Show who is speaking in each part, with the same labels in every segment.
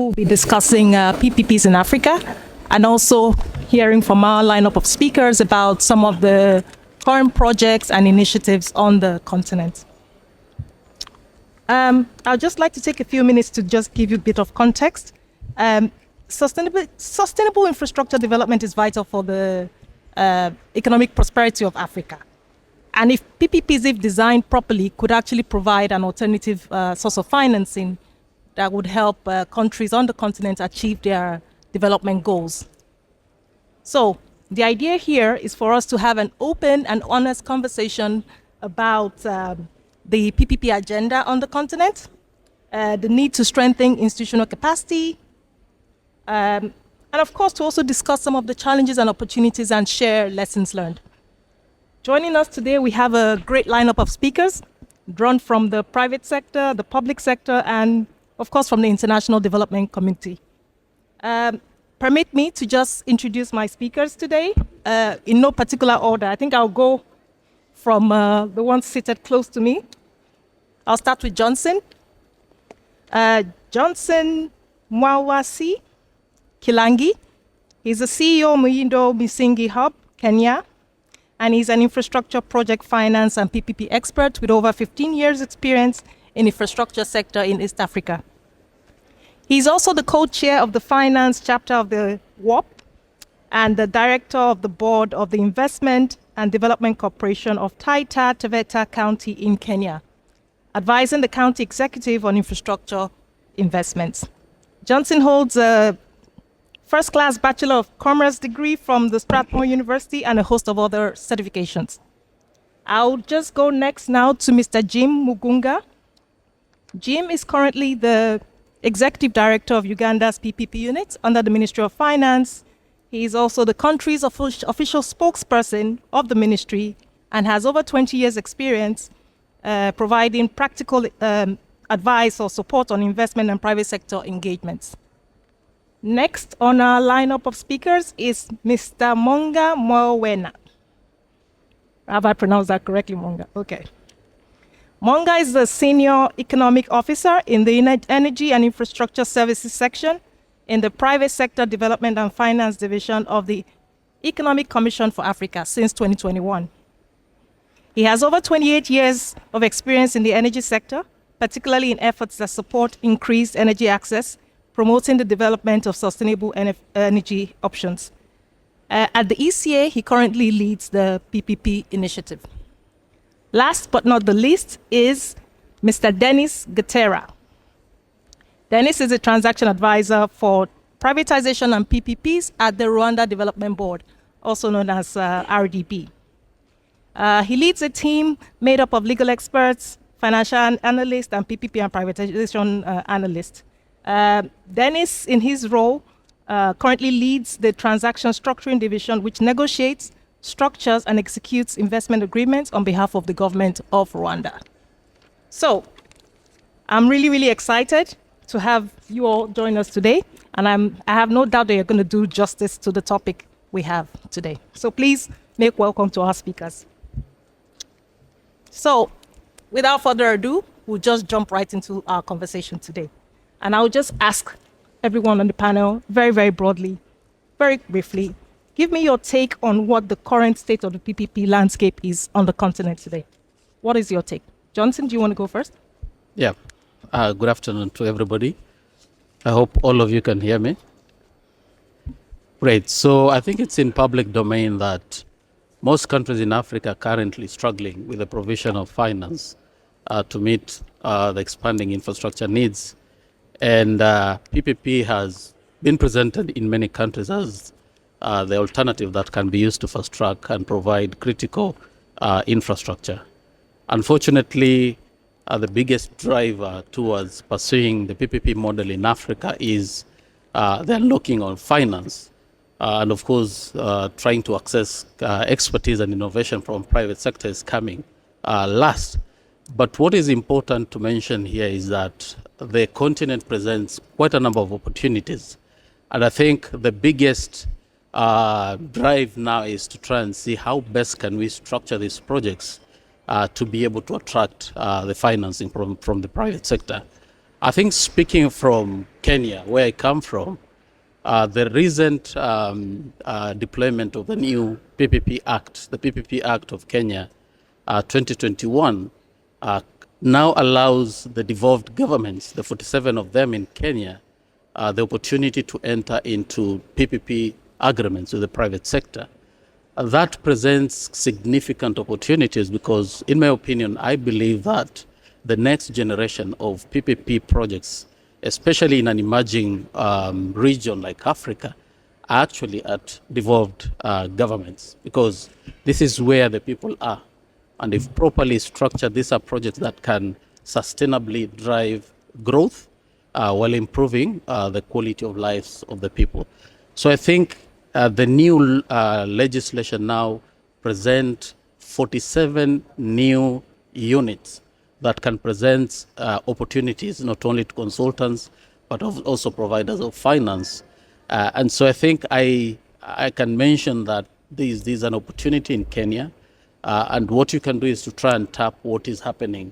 Speaker 1: we'll be discussing PPPs in Africa and also hearing from our lineup of speakers about some of the current projects and initiatives on the continent. I'd just like to take a few minutes to just give you a bit of context. Sustainable infrastructure development is vital for the economic prosperity of Africa. And if PPPs, if designed properly, could actually provide an alternative source of financing that would help countries on the continent achieve their development goals. So the idea here is for us to have an open and honest conversation about the PPP agenda on the continent, the need to strengthen institutional capacity, and of course to also discuss some of the challenges and opportunities and share lessons learned. Joining us today, we have a great lineup of speakers drawn from the private sector, the public sector, and of course from the international development community. Permit me to just introduce my speakers today in no particular order. I think I'll go from the ones seated close to me. I'll start with Johnson. Johnson Mwawasi Kilangi. He's the CEO of Miundo Misingi Hub, Kenya, and he's an infrastructure project finance and PPP expert with over 15 years experience in infrastructure sector in East Africa. He's also the co-chair of the finance chapter of the WAPPP and the director of the board of the Investment and Development Corporation of Taita Taveta County in Kenya, advising the county executive on infrastructure investments. Johnson holds a first-class Bachelor of Commerce degree from the Strathmore University and a host of other certifications. I'll just go next now to Mr. Jim Mugunga. Jim is currently the Executive Director of Uganda's PPP unit under the Ministry of Finance. He is also the country's official spokesperson of the ministry and has over 20 years experience providing practical advice or support on investment and private sector engagements. Next on our lineup of speakers is Mr. Monga Mehlwana. Have I pronounced that correctly, Monga? Okay. Monga is the Senior Economic Officer in the Energy and Infrastructure Services section in the Private Sector Development and Finance Division of the Economic Commission for Africa since 2021. He has over 28 years of experience in the energy sector, particularly in efforts that support increased energy access, promoting the development of sustainable energy options. At the ECA, he currently leads the PPP initiative. Last but not the least is Mr. Dennis Gatera. Dennis is a transaction advisor for privatization and PPPs at the Rwanda Development Board, also known as RDB. He leads a team made up of legal experts, financial analysts, and PPP and privatization analysts. Dennis, in his role, currently leads the transaction structuring division, which negotiates, structures, and executes investment agreements on behalf of the government of Rwanda. So, I'm really, really excited to have you all join us today, and I have no doubt that you're going to do justice to the topic we have today. So please make welcome to our speakers. So, without further ado, we'll just jump right into our conversation today. And I'll just ask everyone on the panel, very, very broadly, very briefly, give me your take on what the current state of the PPP landscape is on the continent today. What is your take? Johnson, do you want to go first?
Speaker 2: Yeah. Good afternoon to everybody. I hope all of you can hear me. Great. So I think it's in public domain that most countries in Africa are currently struggling with the provision of finance to meet the expanding infrastructure needs. And PPP has been presented in many countries as the alternative that can be used to fast track and provide critical infrastructure. Unfortunately, the biggest driver towards pursuing the PPP model in Africa is the unlocking of finance and of course trying to access expertise and innovation from private sector is coming last. But what is important to mention here is that the continent presents quite a number of opportunities. And I think the biggest drive now is to try and see how best can we structure these projects to be able to attract the financing from the private sector. I think speaking from Kenya, where I come from, the recent deployment of the new PPP Act, the PPP Act of Kenya 2021, now allows the devolved governments, the 47 of them in Kenya, the opportunity to enter into PPP agreements with the private sector. That presents significant opportunities because, in my opinion, I believe that the next generation of PPP projects, especially in an emerging region like Africa, are actually at devolved governments, because this is where the people are. And if properly structured, these are projects that can sustainably drive growth while improving the quality of lives of the people. So I think the new legislation now present 47 new units that can present opportunities not only to consultants but also providers of finance. And so I think I can mention that this is an opportunity in Kenya, and what you can do is to try and tap what is happening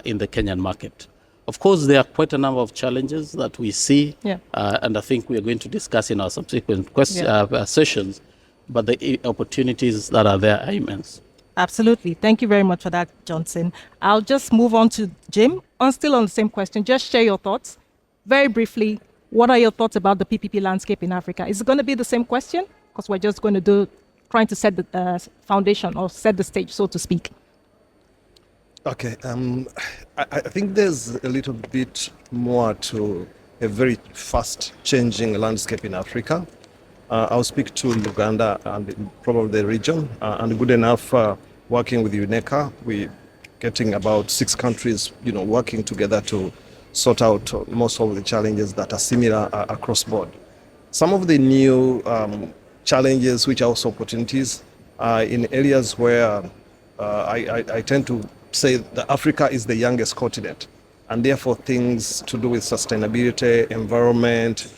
Speaker 2: in the Kenyan market. Of course, there are quite a number of challenges that we see, and I think we are going to discuss in our subsequent sessions, but the opportunities that are there are immense.
Speaker 1: Absolutely. Thank you very much for that, Johnson. I'll just move on to Jim. Still on the same question, just share your thoughts. Very briefly, what are your thoughts about the PPP landscape in Africa? Is it going to be the same question? Because we're just going to trying to set the foundation or set the stage, so to speak.
Speaker 3: Okay, I think there's a little bit more to a very fast changing landscape in Africa. I'll speak to Uganda and probably the region, and good enough working with UNECA. We're getting about 6 countries, working together to sort out most of the challenges that are similar across board. Some of the new challenges, which are also opportunities, in areas where I tend to say that Africa is the youngest continent, and therefore things to do with sustainability, environment,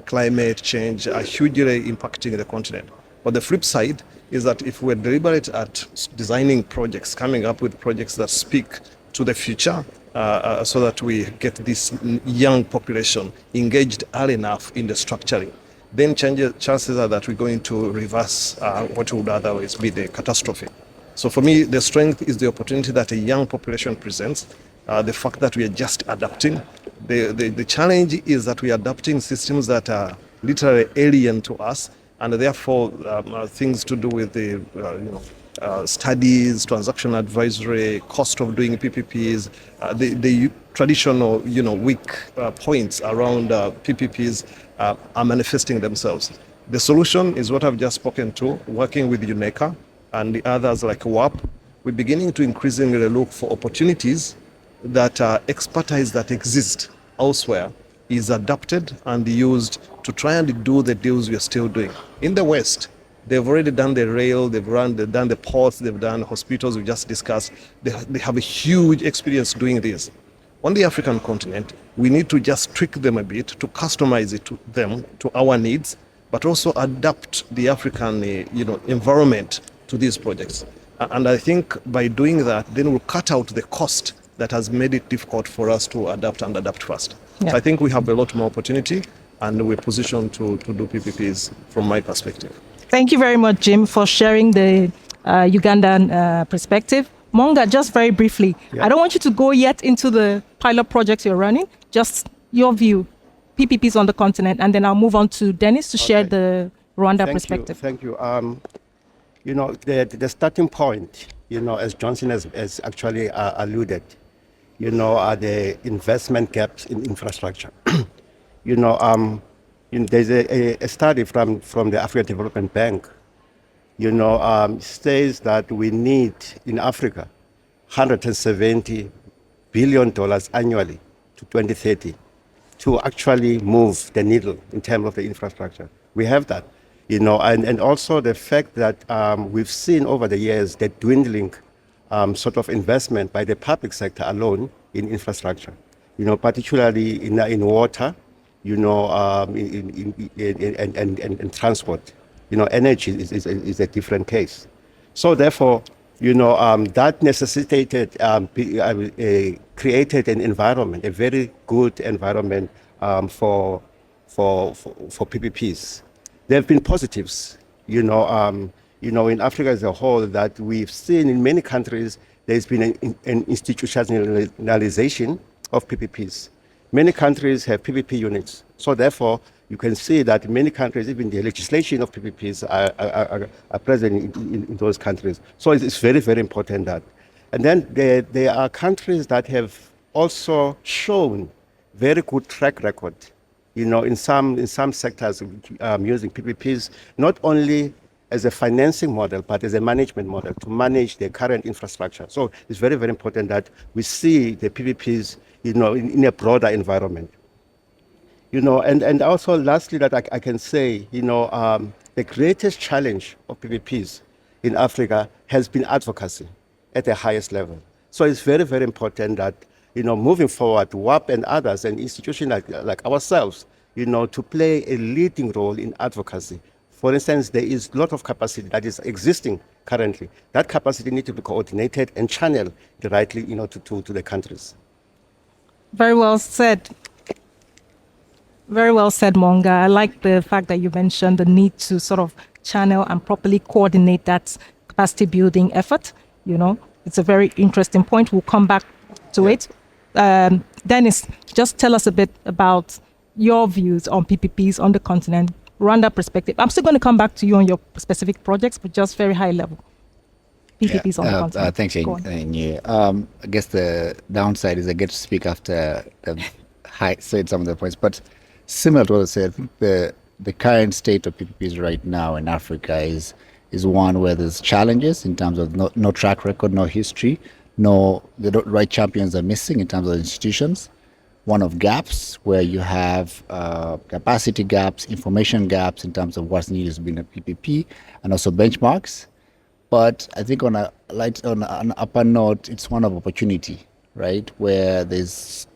Speaker 3: climate change are hugely impacting the continent. But the flip side is that if we're deliberate at designing projects, coming up with projects that speak to the future, so that we get this young population engaged early enough in the structuring, then chances are that we're going to reverse what would otherwise be the catastrophe. So for me, the strength is the opportunity that a young population presents, the fact that we are just adapting. The challenge is that we are adapting systems that are literally alien to us, and therefore things to do with the studies, transaction advisory, cost of doing PPPs, the traditional weak points around PPPs are manifesting themselves. The solution is what I've just spoken to, working with UNECA and the others like WAPPP. We're beginning to increasingly look for opportunities that expertise that exist elsewhere is adapted and used to try and do the deals we are still doing. In the West, they've already done the rail, they've done the ports, they've done hospitals, we just discussed. They have a huge experience doing this. On the African continent, we need to just tweak them a bit to customize it to them, to our needs, but also adapt the African environment to these projects. And I think by doing that, then we'll cut out the cost that has made it difficult for us to adapt and adapt fast. Yeah. So I think we have a lot more opportunity, and we're positioned to do PPPs from my perspective.
Speaker 1: Thank you very much, Jim, for sharing the Ugandan perspective. Monga, just very briefly, I don't want you to go yet into the pilot projects you're running, just your view, PPPs on the continent, and then I'll move on to Dennis to share the Rwanda perspective.
Speaker 4: Thank you. The starting point, as Johnson has actually alluded, are the investment gaps in infrastructure. There's a study from the African Development Bank, says that we need in Africa $170 billion annually to 2030 to actually move the needle in terms of the infrastructure. We have that, and also the fact that we've seen over the years the dwindling sort of investment by the public sector alone in infrastructure, particularly in water, in transport. Energy is a different case. So therefore, that necessitated, created an environment, a very good environment for PPPs. There have been positives, in Africa as a whole, that we've seen in many countries. There's been an institutionalization of PPPs. Many countries have PPP units, so therefore you can see that in many countries, even the legislation of PPPs are present in those countries. So it's very, very important that. And then there are countries that have also shown very good track record, in some sectors using PPPs, not only as a financing model, but as a management model to manage their current infrastructure. So it's very, very important that we see the PPPs, in a broader environment. And also lastly that I can say, the greatest challenge of PPPs in Africa has been advocacy at the highest level. So it's very, very important that, moving forward, WAPP and others and institutions like ourselves, to play a leading role in advocacy. For instance, there is a lot of capacity that is existing currently. That capacity needs to be coordinated and channeled rightly, to the countries.
Speaker 1: Very well said. Very well said, Monga. I like the fact that you mentioned the need to sort of channel and properly coordinate that capacity building effort. It's a very interesting point. We'll come back to it. Dennis, just tell us a bit about your views on PPPs on the continent, Rwanda perspective. I'm still going to come back to you on your specific projects, but just very high level. PPPs on the continent.
Speaker 5: Thanks, Eniye. I guess the downside is I get to speak after said some of the points, but similar to what I said, I think the current state of PPPs right now in Africa is one where there's challenges in terms of no track record, no history, the right champions are missing in terms of institutions. One of gaps where you have capacity gaps, information gaps in terms of what's needed to be in a PPP, and also benchmarks. But I think on an upper note, it's one of opportunity, right? Where there's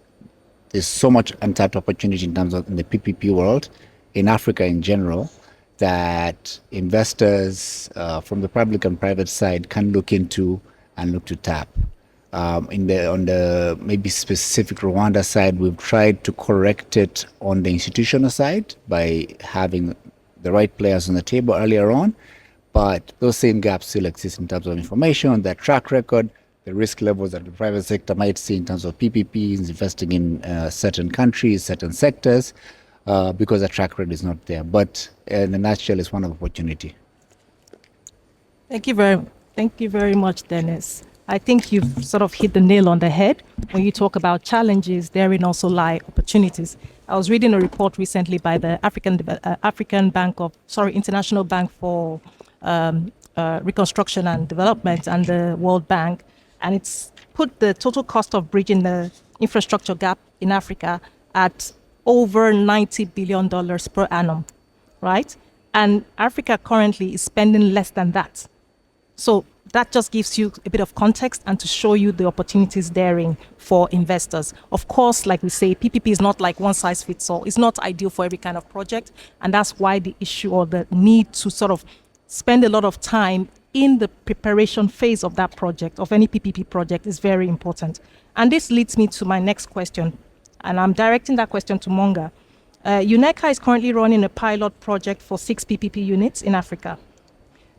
Speaker 5: so much untapped opportunity in terms of in the PPP world, in Africa in general, that investors from the public and private side can look into and look to tap. On the maybe specific Rwanda side, we've tried to correct it on the institutional side by having the right players on the table earlier on, but those same gaps still exist in terms of information, that track record, the risk levels that the private sector might see in terms of PPPs, investing in certain countries, certain sectors, because the track record is not there. But in a nutshell, it's one of opportunity.
Speaker 1: Thank you very much, Dennis. I think you've sort of hit the nail on the head when you talk about challenges. Therein also lie opportunities. I was reading a report recently by the International Bank for Reconstruction and Development and the World Bank, and it's put the total cost of bridging the infrastructure gap in Africa at over $90 billion per annum, right? And Africa currently is spending less than that. So that just gives you a bit of context and to show you the opportunities therein for investors. Of course, like we say, PPP is not like one size fits all. It's not ideal for every kind of project. And that's why the issue or the need to sort of spend a lot of time in the preparation phase of that project, of any PPP project, is very important. And this leads me to my next question. And I'm directing that question to Monga. UNECA is currently running a pilot project for 6 PPP units in Africa.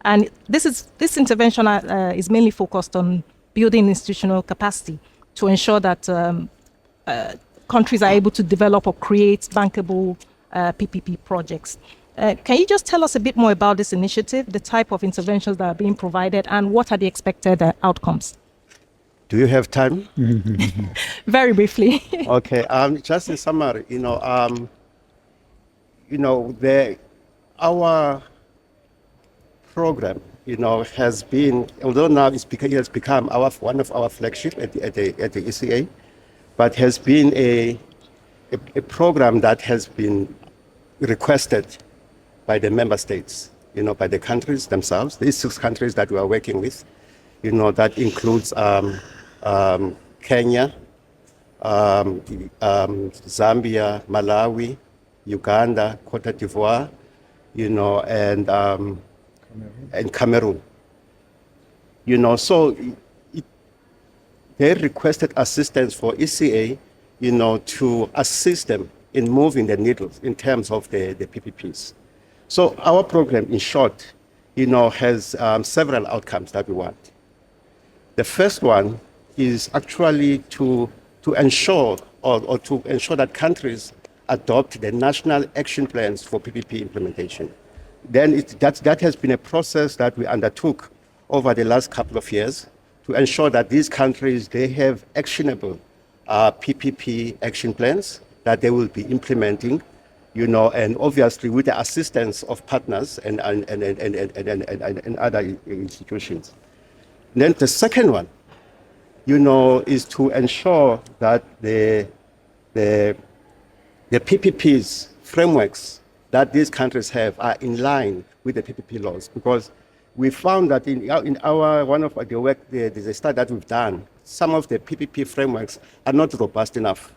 Speaker 1: And this intervention is mainly focused on building institutional capacity to ensure that countries are able to develop or create bankable PPP projects. Can you just tell us a bit more about this initiative, the type of interventions that are being provided, and what are the expected outcomes?
Speaker 4: Do you have time?
Speaker 1: Very briefly.
Speaker 4: Okay. Just in summary, our program, has been, although now it has become one of our flagship at the ECA, but has been a program that has been requested by the member states, by the countries themselves. These 6 countries that we are working with, that includes Kenya, Zambia, Malawi, Uganda, Cote d'Ivoire, and Cameroon. So they requested assistance for ECA, to assist them in moving the needles in terms of the PPPs. So our program, in short, has several outcomes that we want. The first one is actually to ensure or to ensure that countries adopt the national action plans for PPP implementation. Then that has been a process that we undertook over the last couple of years to ensure that these countries, they have actionable PPP action plans that they will be implementing, and obviously with the assistance of partners and other institutions. And then the second one, is to ensure that the PPPs frameworks that these countries have are in line with the PPP laws, because we found that in one of the work, the study that we've done, some of the PPP frameworks are not robust enough.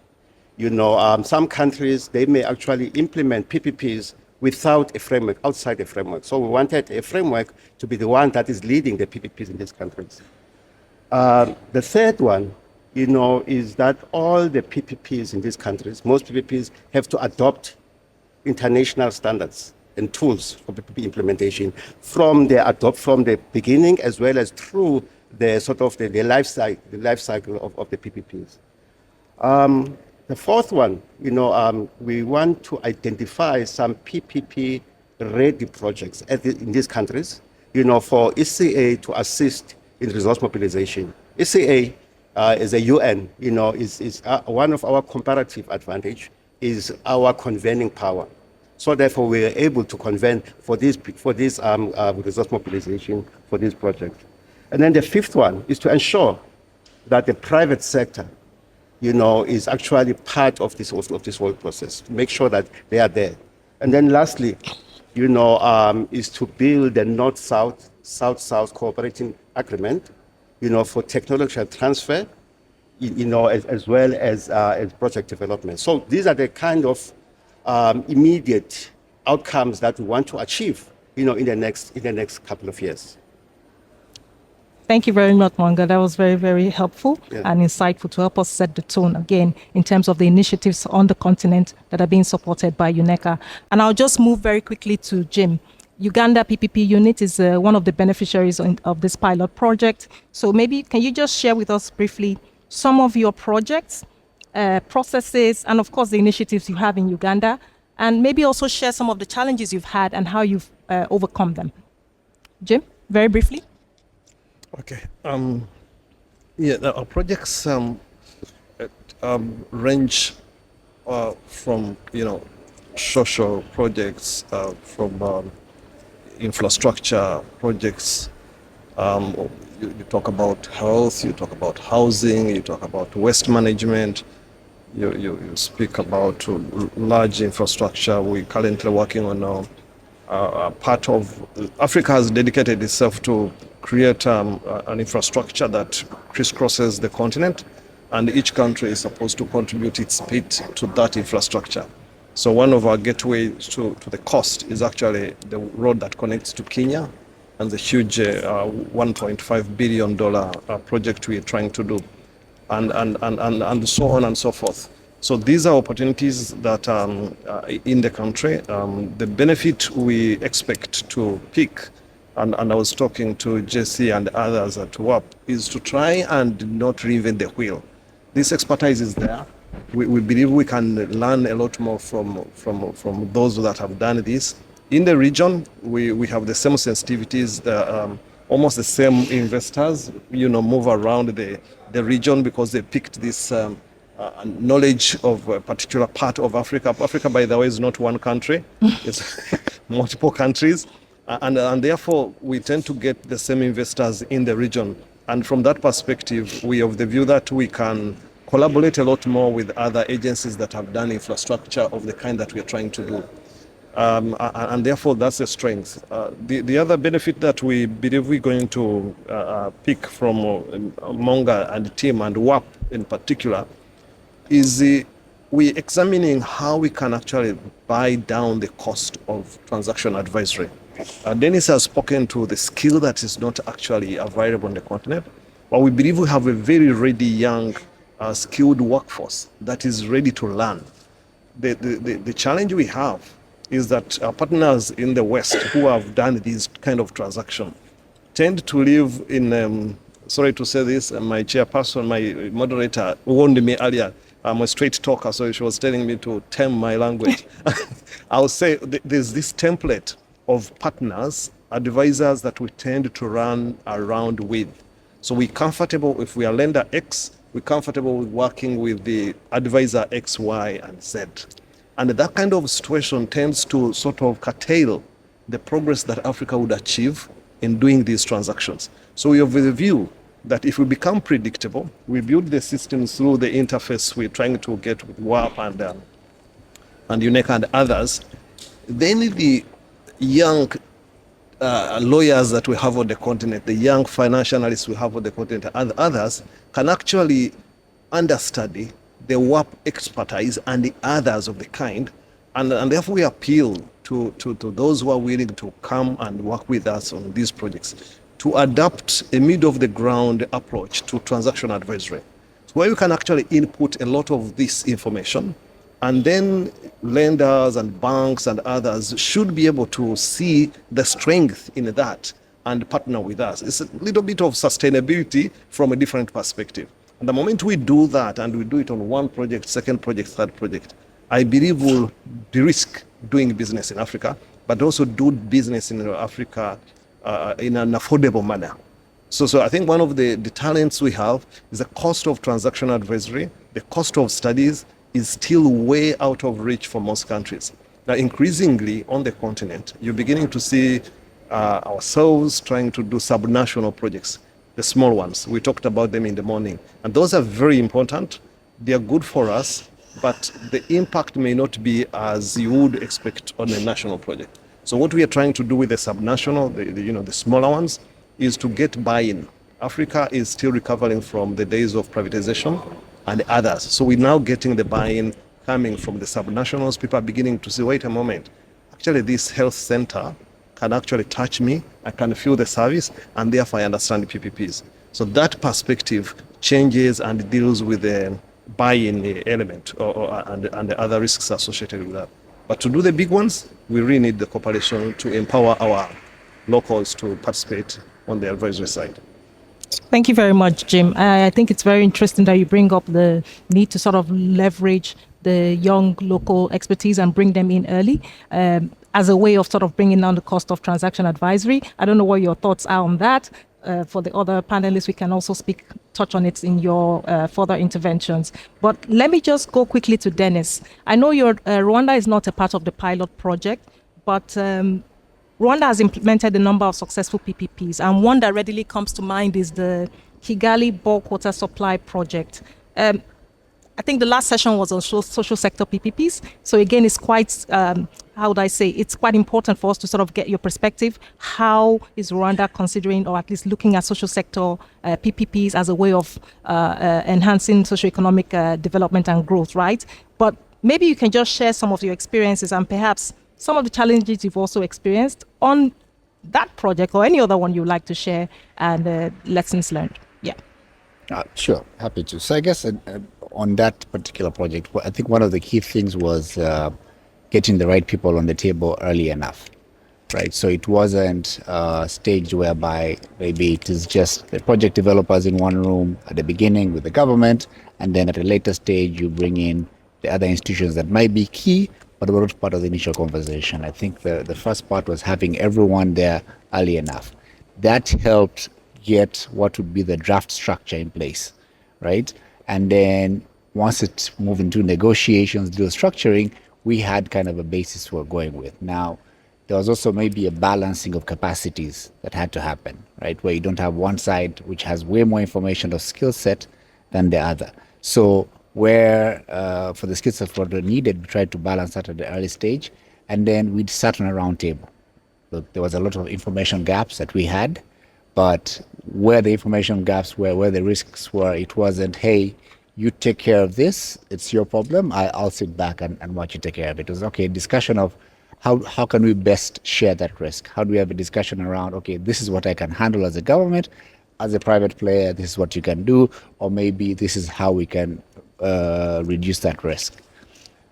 Speaker 4: Some countries, they may actually implement PPPs without a framework, outside the framework. So we wanted a framework to be the one that is leading the PPPs in these countries. The third one, is that all the PPPs in these countries, most PPPs have to adopt international standards and tools for PPP implementation from the beginning as well as through the sort of the life cycle of the PPPs. The fourth one, we want to identify some PPP ready projects in these countries, for ECA to assist in resource mobilization. ECA as a UN, is one of our comparative advantage is our convening power. So therefore, we are able to convene for this resource mobilization for these projects. And then the fifth one is to ensure that the private sector, is actually part of this whole process, to make sure that they are there. And then lastly, is to build the North-South, South-South cooperating agreement, for technological transfer, as well as project development. So these are the kind of immediate outcomes that we want to achieve, in the next couple of years.
Speaker 1: Thank you very much, Monga. That was very, very helpful
Speaker 4: Yeah.
Speaker 1: and insightful to help us set the tone again in terms of the initiatives on the continent that are being supported by UNECA. And I'll just move very quickly to Jim. Uganda PPP unit is one of the beneficiaries of this pilot project. So maybe can you just share with us briefly some of your projects, processes, and of course the initiatives you have in Uganda, and maybe also share some of the challenges you've had and how you've overcome them. Jim, very briefly.
Speaker 3: Okay. Our projects range from social projects, from infrastructure projects. You talk about health, you talk about housing, you talk about waste management. You speak about large infrastructure. We're currently working on part of Africa has dedicated itself to create an infrastructure that crisscrosses the continent, and each country is supposed to contribute its bit to that infrastructure. So one of our gateways to the coast is actually the road that connects to Kenya, and the huge $1.5 billion project we're trying to do, and so on and so forth. So these are opportunities that in the country. The benefit we expect to pick, and I was talking to JC and others at WAPPP, is to try and not reinvent the wheel. This expertise is there. We believe we can learn a lot more from those that have done this. In the region, we have the same sensitivities, almost the same investors, move around the region because they picked this knowledge of a particular part of Africa. Africa, by the way, is not one country. It's multiple countries. And therefore, we tend to get the same investors in the region. And from that perspective, we have the view that we can collaborate a lot more with other agencies that have done infrastructure of the kind that we are trying to do. And therefore, that's a strength. The other benefit that we believe we're going to pick from Monga and the team, and WAPPP in particular, is we examining how we can actually buy down the cost of transaction advisory. Dennis has spoken to the skill that is not actually available on the continent, but we believe we have a very ready, young, skilled workforce that is ready to learn. The challenge we have is that our partners in the West who have done these kind of transactions tend to live in, sorry to say this, my chairperson, my moderator warned me earlier, I'm a straight talker, so she was telling me to tame my language. I'll say there's this template of partners, advisors that we tend to run around with. So we're comfortable if we are lender X, we're comfortable with working with the advisor X, Y, and Z. And that kind of situation tends to sort of curtail the progress that Africa would achieve in doing these transactions. So we have the view that if we become predictable, we build the systems through the interface we're trying to get with WAPP and UNECA and others, then the young lawyers that we have on the continent, the young financial analysts we have on the continent, and others can actually understudy the WAPP expertise and the others of the kind, and therefore we appeal to those who are willing to come and work with us on these projects to adopt a middle-of-the-ground approach to transaction advisory, where you can actually input a lot of this information, and then lenders and banks and others should be able to see the strength in that and partner with us. It's a little bit of sustainability from a different perspective. And the moment we do that, and we do it on one project, second project, third project, I believe we'll de-risk doing business in Africa, but also do business in Africa in an affordable manner. So I think one of the talents we have is the cost of transaction advisory. The cost of studies is still way out of reach for most countries. Now, increasingly on the continent, you're beginning to see ourselves trying to do subnational projects, the small ones. We talked about them in the morning. And those are very important. They are good for us, but the impact may not be as you would expect on a national project. So what we are trying to do with the subnational, the smaller ones, is to get buy-in. Africa is still recovering from the days of privatization and others. So we're now getting the buy-in coming from the subnationals. People are beginning to say, wait a moment, actually this health center can actually touch me, I can feel the service, and therefore I understand the PPPs. So that perspective changes and deals with the buy-in element and the other risks associated with that. But to do the big ones, we really need the cooperation to empower our locals to participate on the advisory side.
Speaker 1: Thank you very much, Jim. I think it's very interesting that you bring up the need to sort of leverage the young local expertise and bring them in early as a way of sort of bringing down the cost of transaction advisory. I don't know what your thoughts are on that. For the other panelists, we can also touch on it in your further interventions. But let me just go quickly to Dennis. I know Rwanda is not a part of the pilot project, but Rwanda has implemented a number of successful PPPs, and one that readily comes to mind is the Kigali bulk water supply project. I think the last session was on social sector PPPs. So again, it's quite, how would I say, it's quite important for us to sort of get your perspective. How is Rwanda considering, or at least looking at social sector PPPs as a way of enhancing socioeconomic development and growth, right? But maybe you can just share some of your experiences and perhaps some of the challenges you've also experienced on that project or any other one you'd like to share, and lessons learned. Yeah.
Speaker 5: Sure, happy to. So I guess on that particular project, I think one of the key things was getting the right people on the table early enough, right? So it wasn't a stage whereby maybe it is just the project developers in one room at the beginning with the government, and then at a later stage you bring in the other institutions that might be key, but were not part of the initial conversation. I think the first part was having everyone there early enough. That helped get what would be the draft structure in place, right? And then once it moved into negotiations, deal structuring, we had kind of a basis we're going with. Now, there was also maybe a balancing of capacities that had to happen, right? Where you don't have one side which has way more information or skill set than the other. So where for the skill set what were needed, we tried to balance that at the early stage, and then we'd sat on a round table. Look, there was a lot of information gaps that we had, but where the information gaps were, where the risks were, it wasn't, hey, you take care of this, it's your problem, I'll sit back and watch you take care of it. It was, okay, discussion of how can we best share that risk? How do we have a discussion around, okay, this is what I can handle as a government, as a private player, this is what you can do, or maybe this is how we can reduce that risk.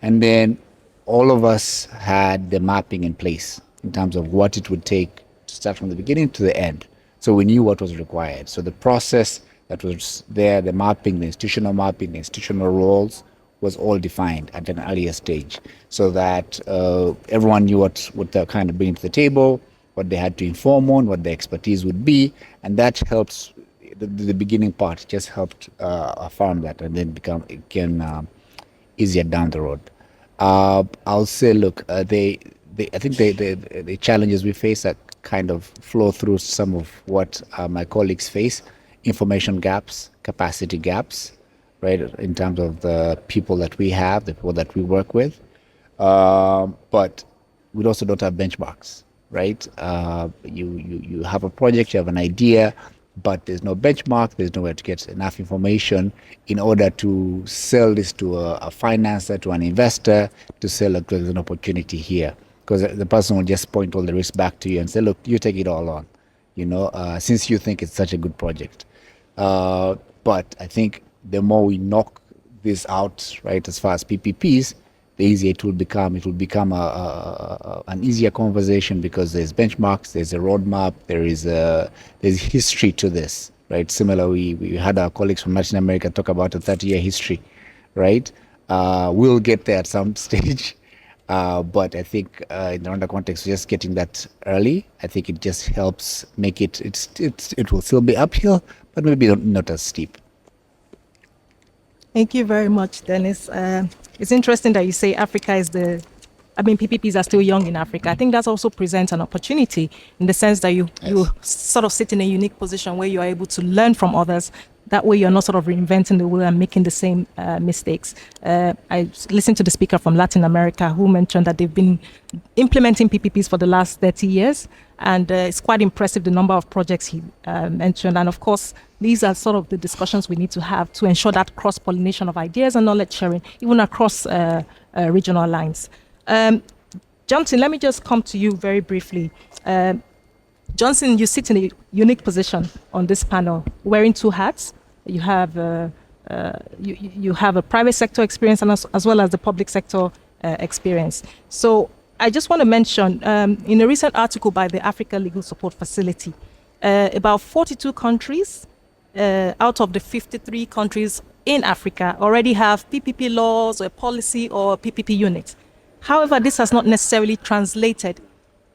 Speaker 5: And then all of us had the mapping in place in terms of what it would take to start from the beginning to the end. So we knew what was required. So the process that was there, the mapping, the institutional roles, was all defined at an earlier stage, so that everyone knew what they kind of bring to the table, what they had to inform on, what their expertise would be, and that helps. The beginning part just helped affirm that, and then became easier down the road. I'll say, look, I think the challenges we face are kind of flow through some of what my colleagues face: information gaps, capacity gaps, right, in terms of the people that we have, the people that we work with. But we also don't have benchmarks, right? You have a project, you have an idea, but there's no benchmark, there's nowhere to get enough information in order to sell this to a financer, to an investor, to say, look, there's an opportunity here. Because the person will just point all the risk back to you and say, look, you take it all on, since you think it's such a good project. But I think the more we knock this out, right, as far as PPPs, the easier it will become. It will become an easier conversation because there's benchmarks, there's a roadmap, there's history to this, right? Similarly, we had our colleagues from Latin America talk about a 30-year history, right? We'll get there at some stage, but I think in the Rwanda context, just getting that early, I think it just helps make it will still be uphill, but maybe not as steep.
Speaker 1: Thank you very much, Dennis. It's interesting that you say Africa is PPPs are still young in Africa. I think that also presents an opportunity in the sense that you sort of sit in a unique position where you are able to learn from others. That way you're not sort of reinventing the wheel and making the same mistakes. I listened to the speaker from Latin America who mentioned that they've been implementing PPPs for the last 30 years. And it's quite impressive, the number of projects he mentioned. And of course, these are sort of the discussions we need to have to ensure that cross-pollination of ideas and knowledge sharing, even across regional lines. Johnson, let me just come to you very briefly. Johnson, you sit in a unique position on this panel, wearing two hats. You have you have a private sector experience and as well as the public sector experience. So I just want to mention, in a recent article by the Africa Legal Support Facility, about 42 countries out of the 53 countries in Africa already have PPP laws or a policy or PPP unit. However, this has not necessarily translated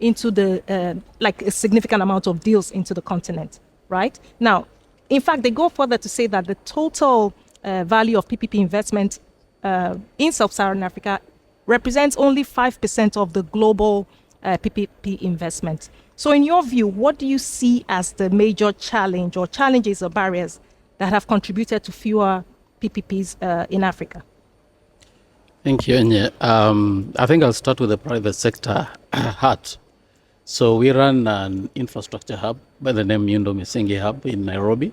Speaker 1: into the like a significant amount of deals into the continent, right? Now, in fact, they go further to say that the total value of PPP investment in Sub-Saharan Africa represents only 5% of the global PPP investment. So in your view, what do you see as the major challenge or challenges or barriers that have contributed to fewer PPPs in Africa?
Speaker 2: Thank you, Eniye. I think I'll start with the private sector hat. So we run an infrastructure hub by the name Miundo Misingi Hub in Nairobi,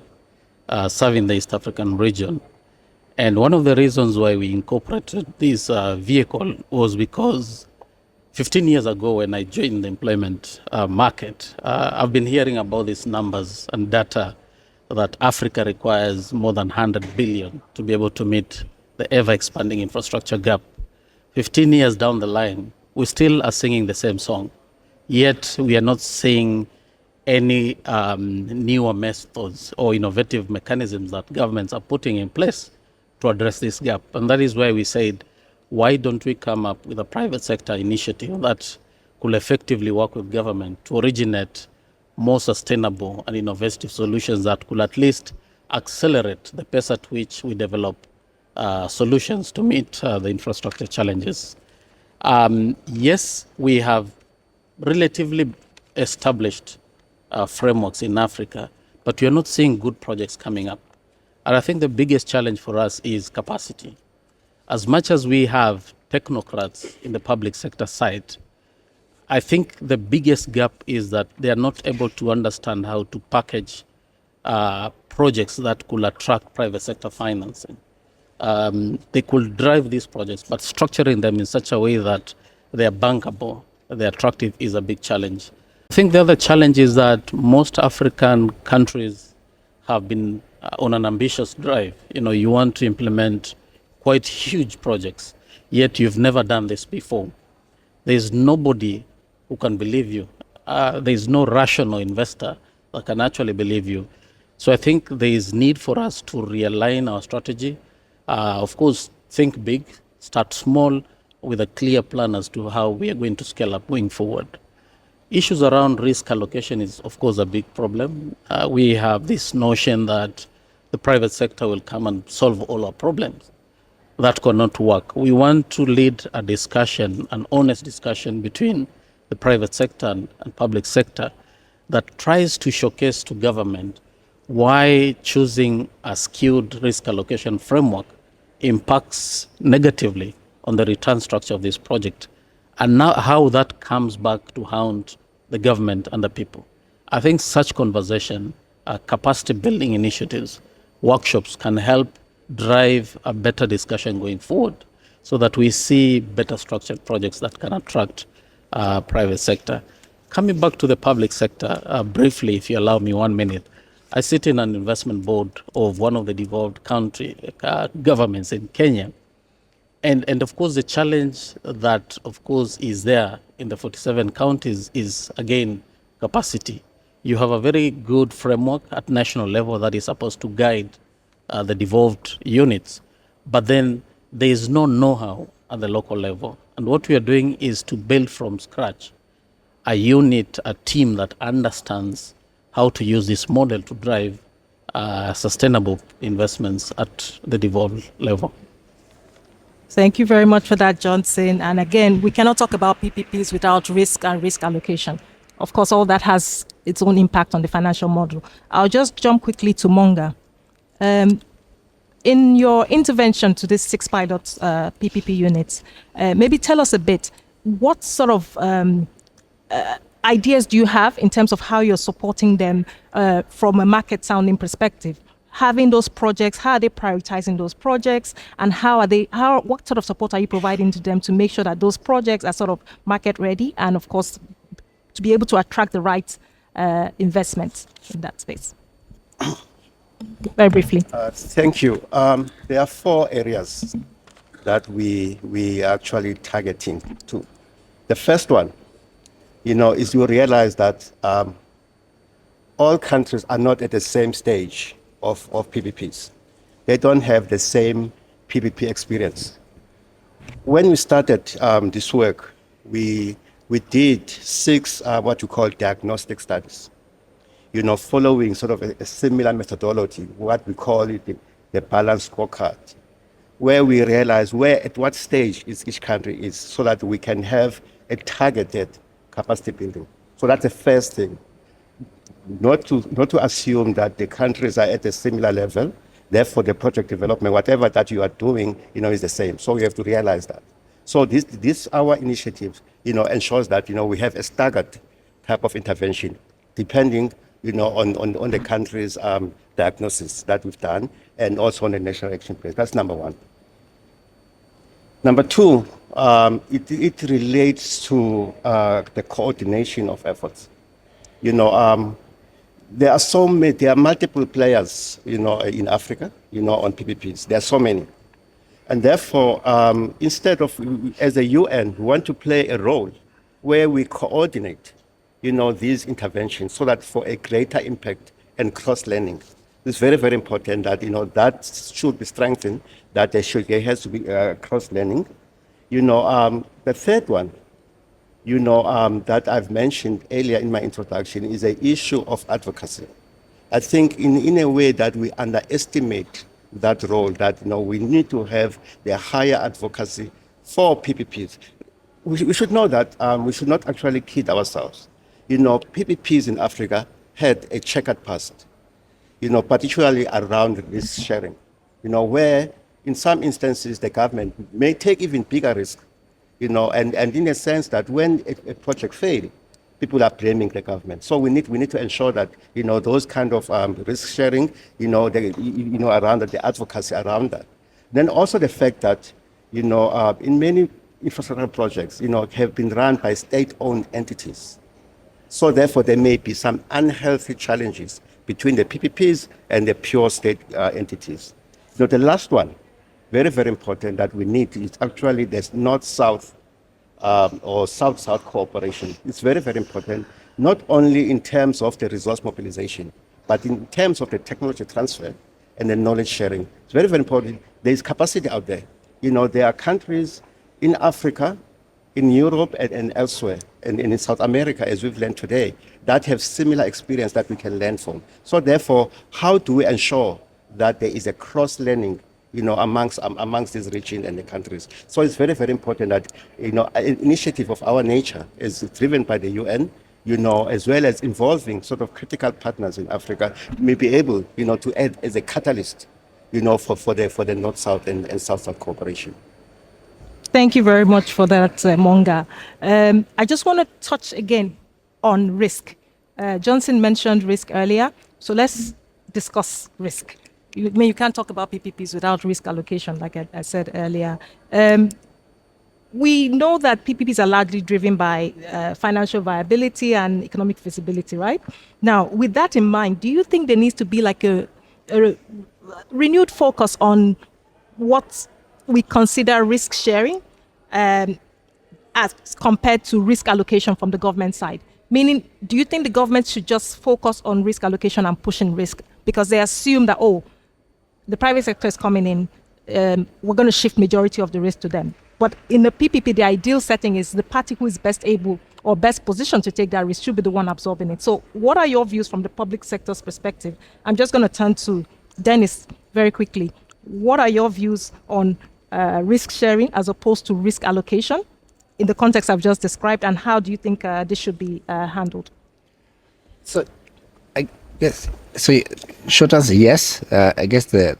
Speaker 2: serving the East African region. And one of the reasons why we incorporated this vehicle was because 15 years ago when I joined the employment market, I've been hearing about these numbers and data that Africa requires more than 100 billion to be able to meet the ever-expanding infrastructure gap. 15 years down the line, we still are singing the same song. Yet we are not seeing any newer methods or innovative mechanisms that governments are putting in place to address this gap. And that is why we said, why don't we come up with a private sector initiative that could effectively work with government to originate more sustainable and innovative solutions that could at least accelerate the pace at which we develop solutions to meet the infrastructure challenges. Yes, we have relatively established frameworks in Africa, but we are not seeing good projects coming up. And I think the biggest challenge for us is capacity. As much as we have technocrats in the public sector side, I think the biggest gap is that they are not able to understand how to package projects that could attract private sector financing. They could drive these projects, but structuring them in such a way that they are bankable they're attractive is a big challenge. I think the other challenge is that most African countries have been on an ambitious drive. You want to implement quite huge projects, yet you've never done this before. There's nobody who can believe you. There's no rational investor that can actually believe you. So I think there is need for us to realign our strategy. Of course, think big, start small with a clear plan as to how we are going to scale up going forward. Issues around risk allocation is, of course, a big problem. We have this notion that the private sector will come and solve all our problems. That cannot work. We want to lead a discussion, an honest discussion between the private sector and public sector that tries to showcase to government why choosing a skewed risk allocation framework impacts negatively on the return structure of this project, and now how that comes back to haunt the government and the people. I think such conversation, capacity building initiatives, workshops can help drive a better discussion going forward so that we see better structured projects that can attract private sector. Coming back to the public sector, briefly, if you allow me 1 minute, I sit in an investment board of one of the devolved country governments in Kenya. And of course, the challenge that, of course, is there in the 47 counties is, again, capacity. You have a very good framework at national level that is supposed to guide the devolved units, but then there is no know-how at the local level. And what we are doing is to build from scratch a unit, a team that understands how to use this model to drive sustainable investments at the devolved level.
Speaker 1: Thank you very much for that, Johnson. And again, we cannot talk about PPPs without risk and risk allocation. Of course, all that has its own impact on the financial model. I'll just jump quickly to Monga. In your intervention to these 6 pilot PPP units, maybe tell us a bit, what sort of ideas do you have in terms of how you're supporting them from a market sounding perspective? Having those projects, how are they prioritizing those projects, and what sort of support are you providing to them to make sure that those projects are sort of market ready, and of course to be able to attract the right investments in that space? Very briefly.
Speaker 4: Thank you. There are 4 areas that we are actually targeting to. The first one, is you realize that all countries are not at the same stage of PPPs. They don't have the same PPP experience. When we started this work, we did 6 what you call diagnostic studies, following sort of a similar methodology, what we call it the balanced scorecard, where we realize at what stage each country is, so that we can have a targeted capacity building. So that's the first thing. Not to assume that the countries are at a similar level, therefore the project development, whatever that you are doing, is the same. So we have to realize that. So this our initiative, ensures that, we have a staggered type of intervention, depending, on the country's diagnosis that we've done, and also on the national action plan. That's number 1. Number 2, it relates to the coordination of efforts. There are multiple players, in Africa, on PPPs. There are so many. And therefore, instead of, as a UN, we want to play a role where we coordinate, these interventions so that for a greater impact and cross-learning. It's very, very important that, that should be strengthened, that there has to be cross-learning. The third one, that I've mentioned earlier in my introduction is the issue of advocacy. I think in a way that we underestimate that role, that we need to have the higher advocacy for PPPs. We should know that we should not actually kid ourselves. PPPs in Africa had a checkered past, particularly around risk sharing, where in some instances the government may take even bigger risk. And in a sense that when a project fails, people are blaming the government. So we need to ensure that those kind of risk sharing, around that, the advocacy around that. Then also the fact that in many infrastructure projects, have been run by state-owned entities. So therefore, there may be some unhealthy challenges between the PPPs and the pure state entities. The last one, very, very important that we need is actually this North-South or South-South cooperation. It's very, very important, not only in terms of the resource mobilization, but in terms of the technology transfer and the knowledge sharing. It's very, very important. There is capacity out there. There are countries in Africa, in Europe and elsewhere, and in South America, as we've learned today, that have similar experience that we can learn from. So therefore, how do we ensure that there is a cross-learning amongst these regions and the countries? So it's very, very important that, an initiative of our nature is driven by the UN, as well as involving sort of critical partners in Africa, may be able, to add as a catalyst, for the North-South and South-South cooperation.
Speaker 1: Thank you very much for that, Monga. I just want to touch again on risk. Johnson mentioned risk earlier, so let's discuss risk. You can't talk about PPPs without risk allocation, like I said earlier. We know that PPPs are largely driven by financial viability and economic feasibility, right? Now, with that in mind, do you think there needs to be like a renewed focus on what we consider risk sharing as compared to risk allocation from the government side? Meaning, do you think the government should just focus on risk allocation and pushing risk because they assume that, the private sector is coming in, we're going to shift majority of the risk to them? But in the PPP, the ideal setting is the party who is best able or best positioned to take that risk should be the one absorbing it. So what are your views from the public sector's perspective? I'm just going to turn to Dennis very quickly. What are your views on risk sharing as opposed to risk allocation in the context I've just described, and how do you think this should be handled?
Speaker 5: So, short answer, yes. I guess it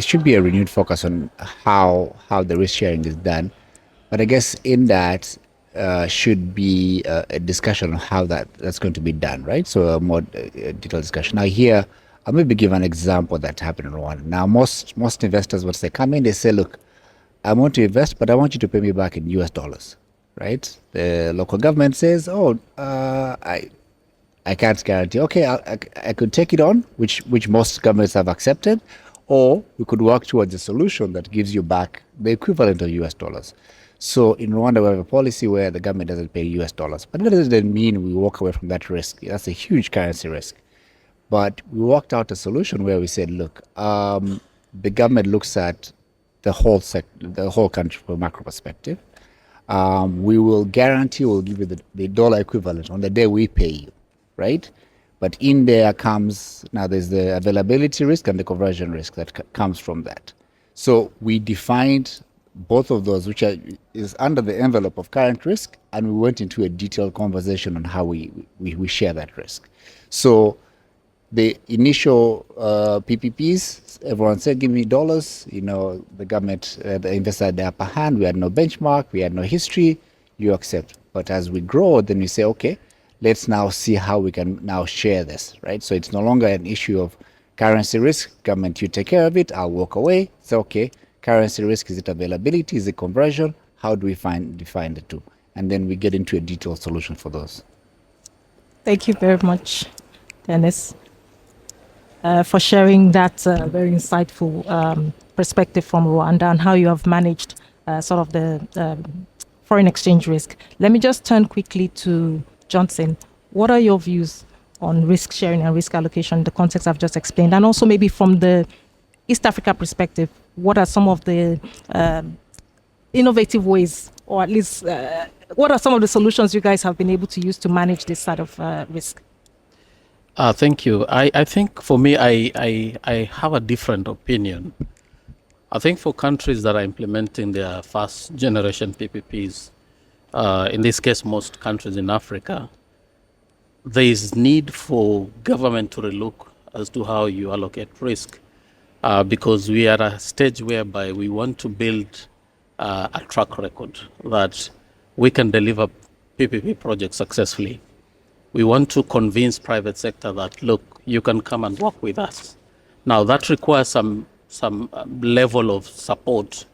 Speaker 5: should be a renewed focus on how the risk sharing is done, but I guess in that should be a discussion on how that's going to be done, right? So a more detailed discussion. Now here, I'll maybe give an example that happened in Rwanda. Now most investors, once they come in, they say, look, I want to invest, but I want you to pay me back in US dollars, right? The local government says, I can't guarantee. Okay, I could take it on, which most governments have accepted, or we could work towards a solution that gives you back the equivalent of US dollars. So in Rwanda, we have a policy where the government doesn't pay US dollars, but that doesn't mean we walk away from that risk. That's a huge currency risk. But we worked out a solution where we said, look, the government looks at the whole country from a macro perspective. We will guarantee, we'll give you the dollar equivalent on the day we pay you, right? But in there comes, now there's the availability risk and the conversion risk that comes from that. So we defined both of those, which is under the envelope of current risk, and we went into a detailed conversation on how we share that risk. So the initial PPPs, everyone said, give me dollars. The government, the investor had the upper hand. We had no benchmark. We had no history. You accept. But as we grow, then we say, okay, let's now see how we can now share this, right? So it's no longer an issue of currency risk. Government, you take care of it. I'll walk away. So, okay, currency risk, is it availability? Is it conversion? How do we define the two? And then we get into a detailed solution for those.
Speaker 1: Thank you very much, Dennis, for sharing that very insightful perspective from Rwanda and how you have managed sort of the foreign exchange risk. Let me just turn quickly to Johnson. What are your views on risk sharing and risk allocation in the context I've just explained? And also maybe from the East Africa perspective, what are some of the innovative ways, or at least what are some of the solutions you guys have been able to use to manage this side of risk?
Speaker 2: Thank you. I think for me, I have a different opinion. I think for countries that are implementing their first generation PPPs, in this case, most countries in Africa, there is need for government to relook as to how you allocate risk, because we are at a stage whereby we want to build a track record that we can deliver PPP projects successfully. We want to convince private sector that, look, you can come and work with us. Now, that requires some level of support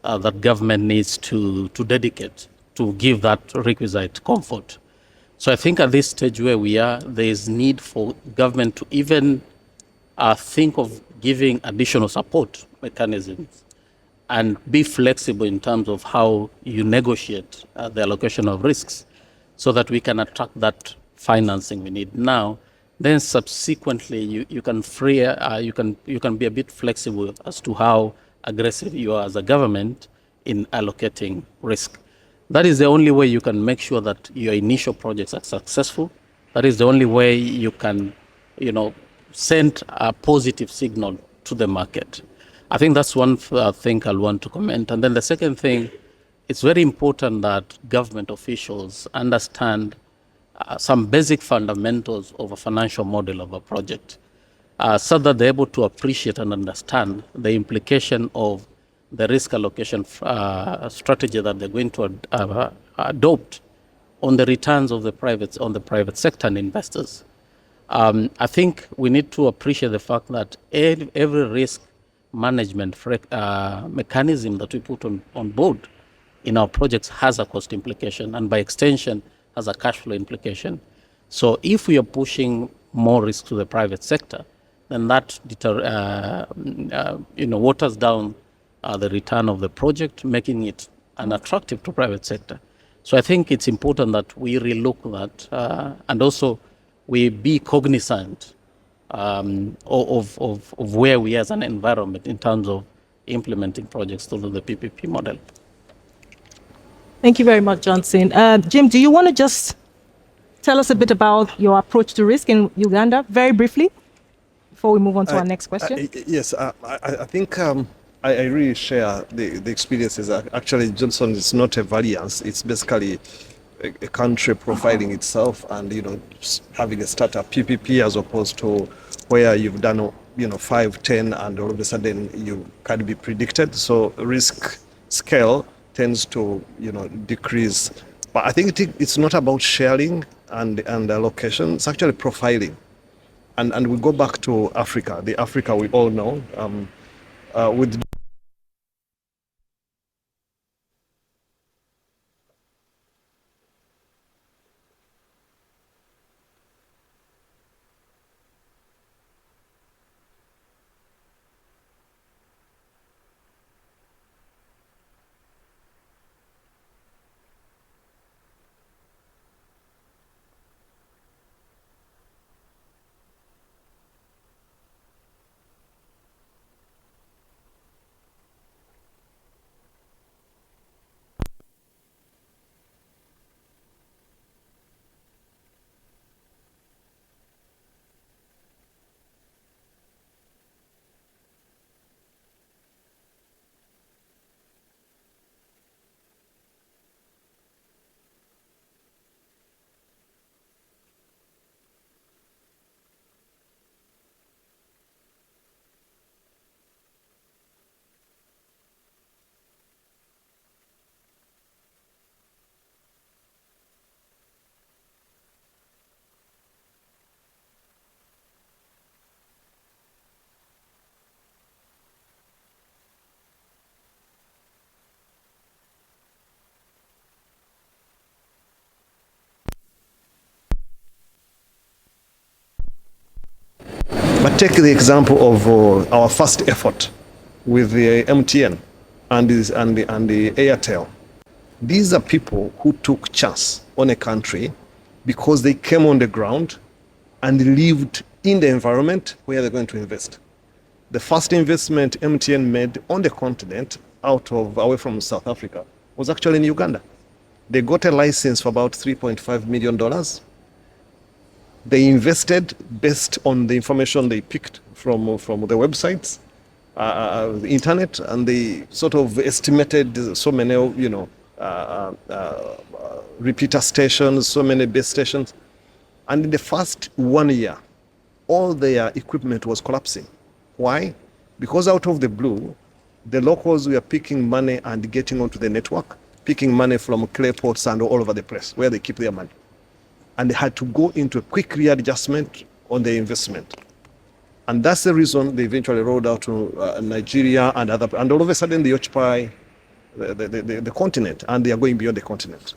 Speaker 2: that government needs to dedicate to give that requisite comfort. So I think at this stage where we are, there is need for government to even think of giving additional support mechanisms and be flexible in terms of how you negotiate the allocation of risks so that we can attract that financing we need now. Then subsequently you can you can be a bit flexible as to how aggressive you are as a government in allocating risk. That is the only way you can make sure that your initial projects are successful. That is the only way you can, send a positive signal to the market. I think that's one thing I'll want to comment. And then the second thing, it's very important that government officials understand some basic fundamentals of a financial model of a project, so that they're able to appreciate and understand the implication of the risk allocation strategy that they're going to adopt on the returns of the private sector and investors. I think we need to appreciate the fact that every risk management mechanism that we put on board in our projects has a cost implication, and by extension has a cash flow implication. So if we are pushing more risk to the private sector, then that waters down the return of the project, making it unattractive to private sector. So I think it's important that we relook that, and also we be cognizant of where we are as an environment in terms of implementing projects through the PPP model.
Speaker 1: Thank you very much, Johnson. Jim, do you want to just tell us a bit about your approach to risk in Uganda, very briefly, before we move on to our next question?
Speaker 3: Yes, I think I really share the experiences. Actually, Johnson is not a variance. It's basically a country profiling itself and, having a startup PPP as opposed to where you've done, 5, 10, and all of a sudden you can be predicted. So risk scale tends to, decrease. But I think it's not about sharing and allocation. It's actually profiling. And we go back to Africa, the Africa we all know, with But take the example of our first effort with the MTN and the Airtel. These are people who took chance on a country because they came on the ground and lived in the environment where they're going to invest. The first investment MTN made on the continent away from South Africa was actually in Uganda. They got a license for about $3.5 million. They invested based on the information they picked from the websites, the internet, and they sort of estimated so many, repeater stations, so many base stations. And in the first 1 year, all their equipment was collapsing. Why? Because out of the blue, the locals were picking money and getting onto the network, picking money from clay pots and all over the place where they keep their money. And they had to go into a quick readjustment on their investment. And that's the reason they eventually rolled out to Nigeria and all of a sudden they occupy the continent, and they are going beyond the continent.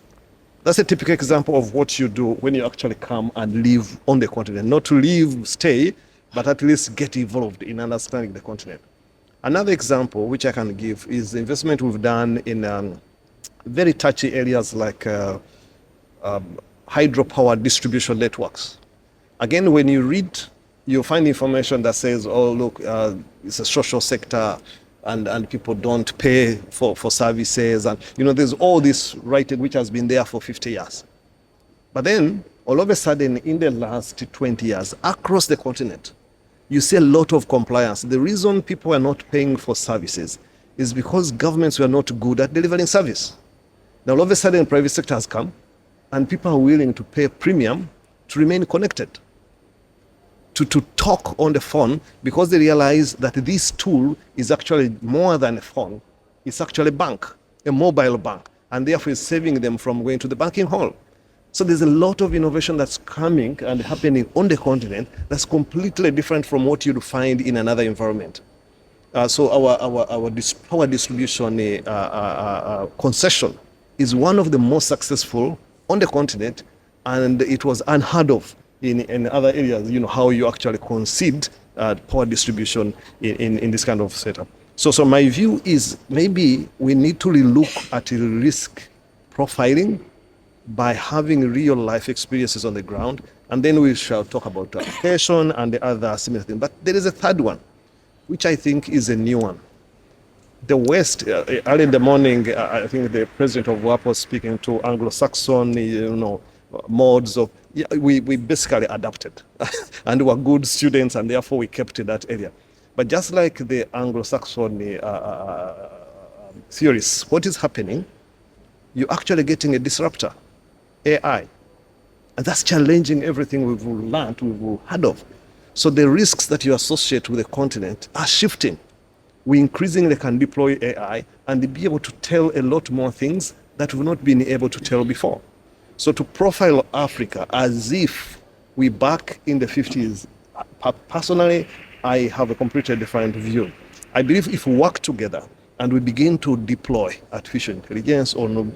Speaker 3: That's a typical example of what you do when you actually come and live on the continent. Not to live, stay, but at least get involved in understanding the continent. Another example which I can give is the investment we've done in very touchy areas like hydropower distribution networks. Again, when you read, you'll find information that says, oh, look, it's a social sector, and people don't pay for services. And, there's all this writing which has been there for 50 years. But then, all of a sudden, in the last 20 years, across the continent, you see a lot of compliance. The reason people are not paying for services is because governments were not good at delivering service. Now, all of a sudden, private sector has come, and people are willing to pay a premium to remain connected, to talk on the phone, because they realize that this tool is actually more than a phone. It's actually a bank, a mobile bank, and therefore is saving them from going to the banking hall. So there's a lot of innovation that's coming and happening on the continent that's completely different from what you'd find in another environment. So our power distribution concession is one of the most successful on the continent, and it was unheard of in other areas, how you actually concede power distribution in this kind of setup. So my view is maybe we need to relook at risk profiling by having real life experiences on the ground, and then we shall talk about application and the other similar things. But there is a third one, which I think is a new one. The West, early in the morning, I think the president of WAPPP was speaking to Anglo-Saxon, modes of, we basically adapted and were good students, and therefore we kept in that area. But just like the Anglo-Saxon theories, what is happening, you're actually getting a disruptor, AI. And that's challenging everything we've learned, we've heard of. So the risks that you associate with the continent are shifting. We increasingly can deploy AI and be able to tell a lot more things that we've not been able to tell before. So to profile Africa as if we're back in the 50s, personally, I have a completely different view. I believe if we work together and we begin to deploy artificial intelligence on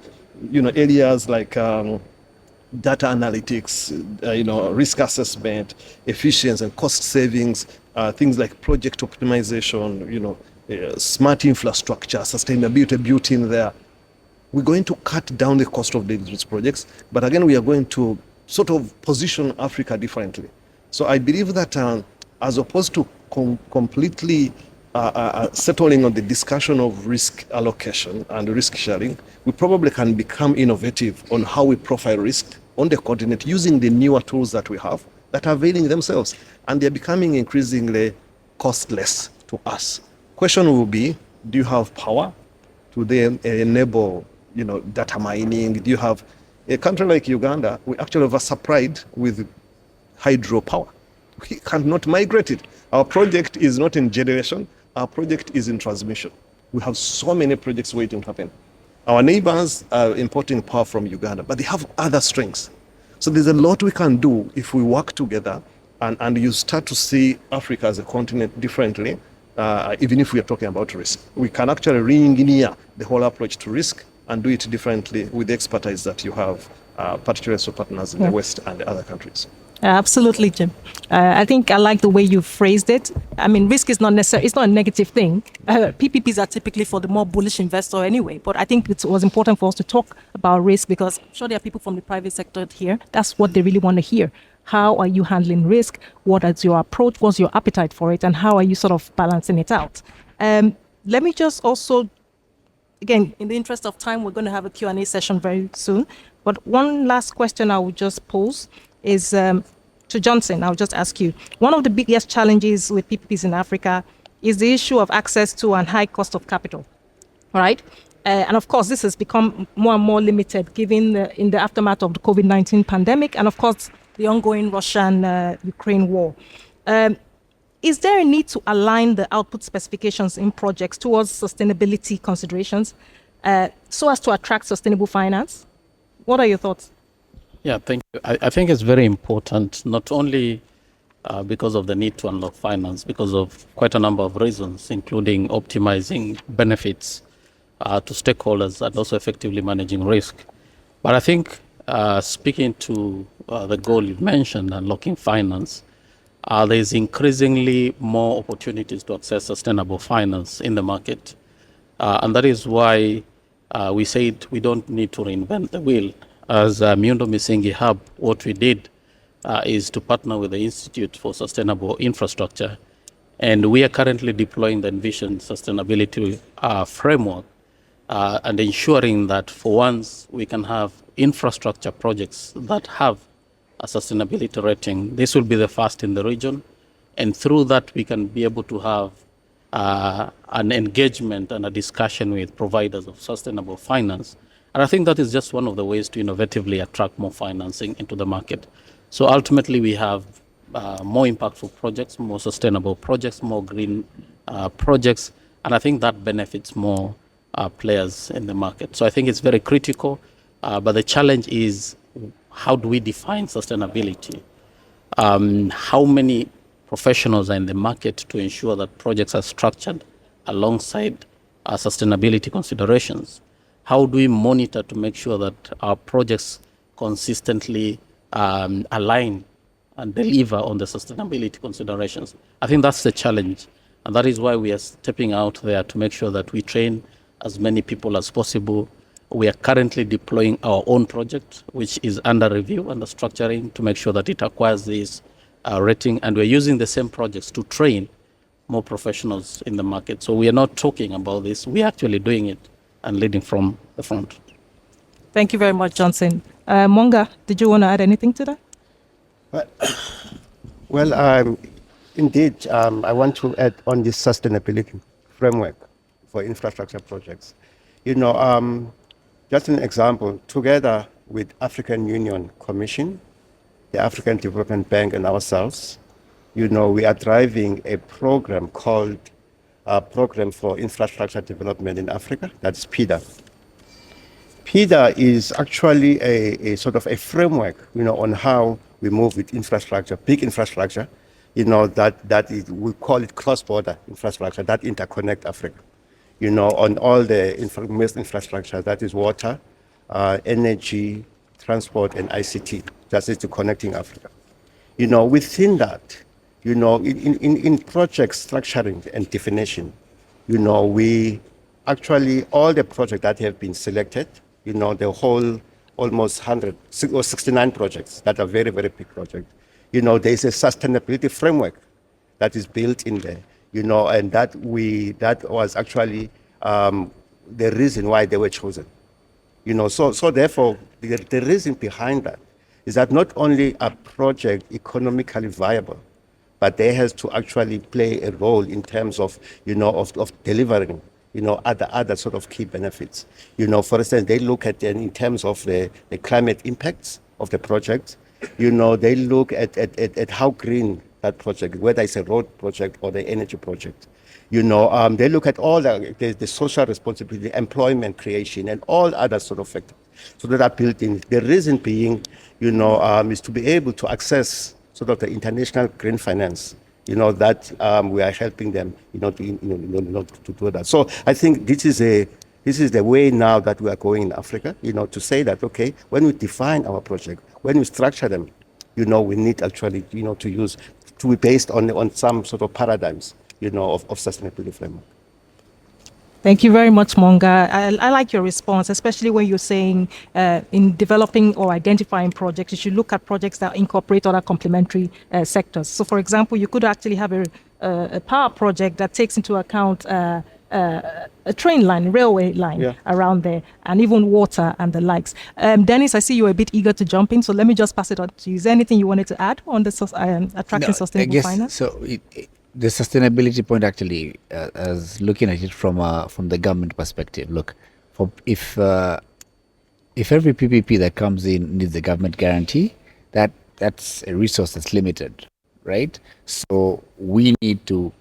Speaker 3: areas like data analytics, risk assessment, efficiency and cost savings, things like project optimization, smart infrastructure, sustainability built in there, we're going to cut down the cost of these projects. But again, we are going to sort of position Africa differently. So I believe that as opposed to completely settling on the discussion of risk allocation and risk sharing, we probably can become innovative on how we profile risk on the continent using the newer tools that we have that are availing themselves. And they're becoming increasingly costless to us. Question will be, do you have power to then enable data mining? Do you have a country like Uganda? We actually have supplied with hydropower. We cannot migrate it. Our project is not in generation. Our project is in transmission. We have so many projects waiting to happen. Our neighbors are importing power from Uganda, but they have other strengths. So there's a lot we can do if we work together and you start to see Africa as a continent differently, even if we are talking about risk. We can actually re-engineer the whole approach to risk and do it differently with the expertise that you have, particularly for partners in the West and other countries.
Speaker 1: Absolutely, Jim. I think I like the way you phrased it. I mean, risk is not necessarily, it's not a negative thing. PPPs are typically for the more bullish investor anyway, but I think it was important for us to talk about risk because I'm sure there are people from the private sector here. That's what they really want to hear. How are you handling risk? What is your approach? What's your appetite for it? And how are you sort of balancing it out? Let me just also, again, in the interest of time, we're going to have a Q&A session very soon. But one last question I would just pose is to Johnson. I'll just ask you. One of the biggest challenges with PPPs in Africa is the issue of access to and high cost of capital, right? And of course, this has become more and more limited given in the aftermath of the COVID-19 pandemic and of course, the ongoing Russian-Ukraine war. Is there a need to align the output specifications in projects towards sustainability considerations so as to attract sustainable finance? What are your thoughts?
Speaker 2: Yeah, thank you. I think it's very important, not only because of the need to unlock finance, because of quite a number of reasons, including optimizing benefits to stakeholders and also effectively managing risk. But I think speaking to the goal you mentioned, unlocking finance, there's increasingly more opportunities to access sustainable finance in the market. And that is why we said we don't need to reinvent the wheel. As Miundo Misingi Hub, what we did is to partner with the Institute for Sustainable Infrastructure. And we are currently deploying the Envision Sustainability framework and ensuring that for once we can have infrastructure projects that have a sustainability rating. This will be the first in the region. And through that, we can be able to have an engagement and a discussion with providers of sustainable finance. And I think that is just one of the ways to innovatively attract more financing into the market. So ultimately, we have more impactful projects, more sustainable projects, more green projects. And I think that benefits more players in the market. So I think it's very critical. But the challenge is, how do we define sustainability? How many professionals are in the market to ensure that projects are structured alongside sustainability considerations? How do we monitor to make sure that our projects consistently align and deliver on the sustainability considerations? I think that's the challenge. And that is why we are stepping out there to make sure that we train as many people as possible. We are currently deploying our own project, which is under review, under structuring, to make sure that it acquires this rating. And we're using the same projects to train more professionals in the market. So we are not talking about this. We're actually doing it and leading from the front.
Speaker 1: Thank you very much, Johnson. Monga, did you want to add anything to that?
Speaker 4: Well, indeed, I want to add on this sustainability framework for infrastructure projects. Just an example, together with African Union Commission, the African Development Bank, and ourselves, we are driving a program called Program for Infrastructure Development in Africa. That's PIDA. PIDA is actually a sort of a framework, on how we move with infrastructure, big infrastructure, that is, we call it cross-border infrastructure that interconnect Africa. On all the infrastructure, that is water, energy, transport, and ICT. That is to connecting Africa. Within that, in project structuring and definition, we actually, all the projects that have been selected, the whole almost 100 or 69 projects that are very, very big projects, there's a sustainability framework that is built in there. And that was actually the reason why they were chosen. So therefore, the reason behind that is that not only a project economically viable, but they has to actually play a role in terms of, of delivering, other sort of key benefits. For instance, they look at in terms of the climate impacts of the project. They look at how green that project, whether it's a road project or the energy project. They look at all the social responsibility, employment creation, and all other sort of factors. So that are built in. The reason being, is to be able to access sort of the international green finance, that we are helping them, to do that. So I think this is the way now that we are going in Africa, to say that, okay, when we define our project, when we structure them, we need actually, to be based on some sort of paradigms, of sustainability framework.
Speaker 1: Thank you very much, Monga. I like your response, especially when you're saying in developing or identifying projects, you should look at projects that incorporate other complementary sectors. So, for example, you could actually have a power project that takes into account a train line, railway line around there, and even water and the likes. Dennis, I see you're a bit eager to jump in, so let me just pass it on to you. Is there anything you wanted to add on the attracting sustainable finance?
Speaker 5: So the sustainability point actually, as looking at it from the government perspective, look, if every PPP that comes in needs a government guarantee, that's a resource that's limited, right? So we need to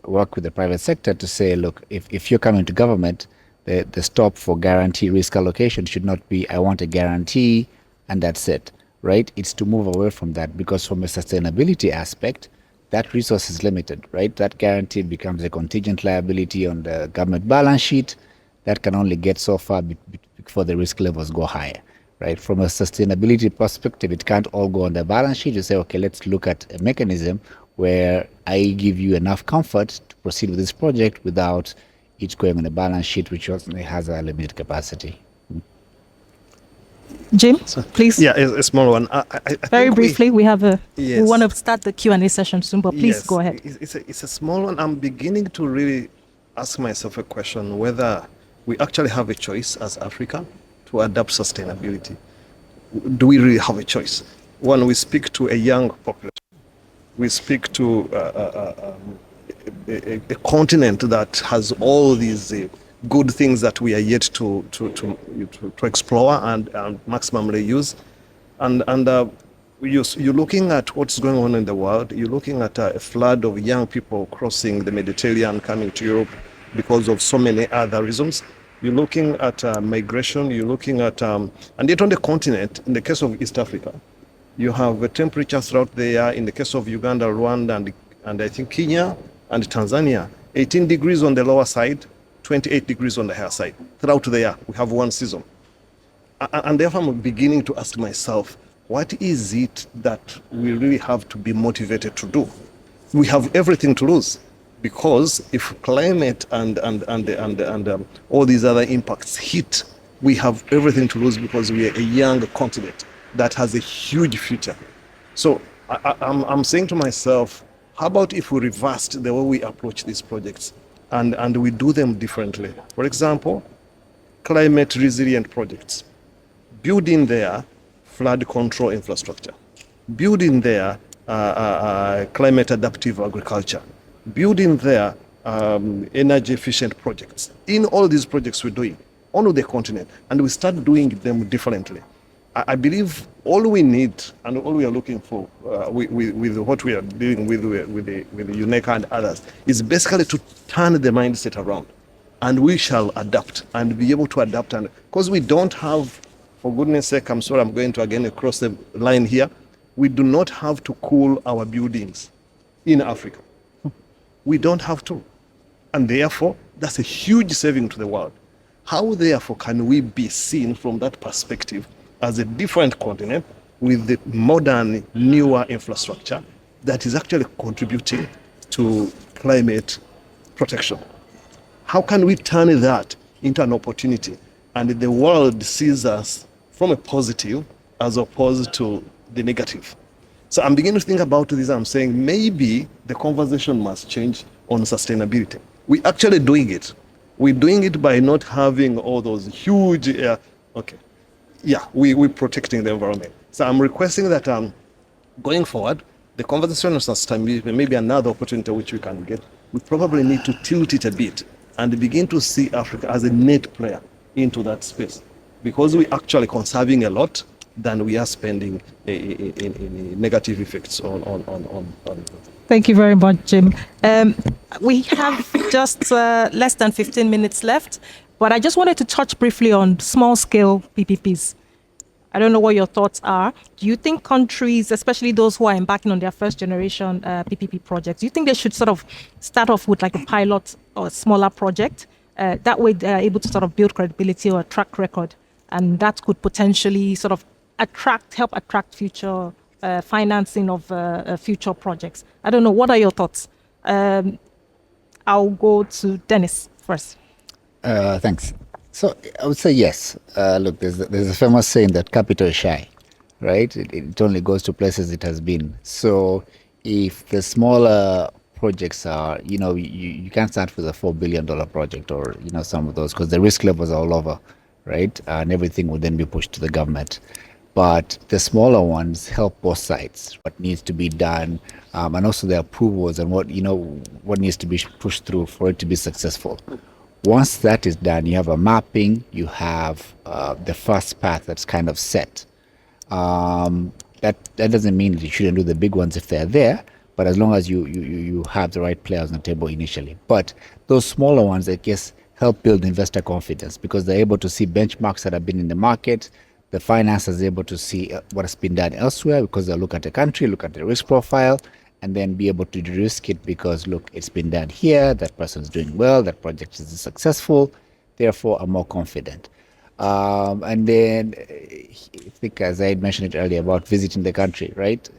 Speaker 5: work with the private sector to say, look, if you're coming to government, the stop for guarantee risk allocation should not be, I want a guarantee and that's it, right? It's to move away from that, because from a sustainability aspect, that resource is limited, right? That guarantee becomes a contingent liability on the government balance sheet, that can only get so far before the risk levels go higher, right? From a sustainability perspective, it can't all go on the balance sheet. You say, okay, let's look at a mechanism where I give you enough comfort to proceed with this project without it going on the balance sheet, which also has a limited capacity.
Speaker 1: Jim, please.
Speaker 3: Yeah, a small one. I
Speaker 1: Very
Speaker 3: think
Speaker 1: briefly, we have we
Speaker 3: Yes.
Speaker 1: want to start the Q&A session soon, but please
Speaker 3: Yes,
Speaker 1: go ahead.
Speaker 3: It's a small one. I'm beginning to really ask myself a question whether we actually have a choice as Africa to adapt sustainability. Do we really have a choice? One, we speak to a young population. We speak to a continent that has all these good things that we are yet to explore and maximally use. You're looking at what's going on in the world. You're looking at a flood of young people crossing the Mediterranean, coming to Europe because of so many other reasons. You're looking at migration. You're looking at, and yet on the continent, in the case of East Africa, you have temperatures throughout there. In the case of Uganda, Rwanda, and I think Kenya and Tanzania, 18 degrees on the lower side, 28 degrees on the higher side. Throughout there, we have one season. And therefore, I'm beginning to ask myself, what is it that we really have to be motivated to do? We have everything to lose, because if climate and all these other impacts hit, we have everything to lose because we are a young continent that has a huge future. So I'm saying to myself, how about if we reversed the way we approach these projects and we do them differently? For example, climate resilient projects. Build in there flood control infrastructure. Build in there climate adaptive agriculture. Build in there energy efficient projects. In all these projects we're doing on the continent, and we start doing them differently. I believe all we need and all we are looking for with what we are dealing with the UNECA and others is basically to turn the mindset around, and we shall adapt and be able to adapt. And because we don't have, for goodness sake, I'm sorry, I'm going to again cross the line here, we do not have to cool our buildings in Africa. We don't have to. And therefore, that's a huge saving to the world. How, therefore, can we be seen from that perspective as a different continent with the modern, newer infrastructure that is actually contributing to climate protection? How can we turn that into an opportunity and the world sees us from a positive as opposed to the negative? So I'm beginning to think about this. I'm saying maybe the conversation must change on sustainability. We're actually doing it. We're doing it by not having all those huge, we're protecting the environment. So I'm requesting that going forward, the conversation on sustainability may be another opportunity which we can get. We probably need to tilt it a bit and begin to see Africa as a net player into that space, because we're actually conserving a lot than we are spending in negative effects on.
Speaker 1: Thank you very much, Jim. We have just less than 15 minutes left, but I just wanted to touch briefly on small-scale PPPs. I don't know what your thoughts are. Do you think countries, especially those who are embarking on their first-generation PPP projects, do you think they should sort of start off with like a pilot or a smaller project? That way they're able to sort of build credibility or a track record, and that could potentially sort of help attract future financing of future projects. I don't know. What are your thoughts? I'll go to Dennis first.
Speaker 5: Thanks. So I would say yes. Look, there's a famous saying that capital is shy, right? It only goes to places it has been. So if the smaller projects are, you can't start with a $4 billion project or, some of those, because the risk levels are all over, right? And everything will then be pushed to the government. But the smaller ones help both sides, what needs to be done, and also the approvals and what needs to be pushed through for it to be successful. Once that is done, you have a mapping, you have the first path that's kind of set. That doesn't mean that you shouldn't do the big ones if they're there, but as long as you have the right players on the table initially. But those smaller ones, I guess, help build investor confidence because they're able to see benchmarks that have been in the market. The financier is able to see what has been done elsewhere because they'll look at the country, look at the risk profile, and then be able to de-risk it because, look, it's been done here, that person's doing well, that project is successful. therefore are more confident. And then I think, as I had mentioned it earlier, about visiting the country, right?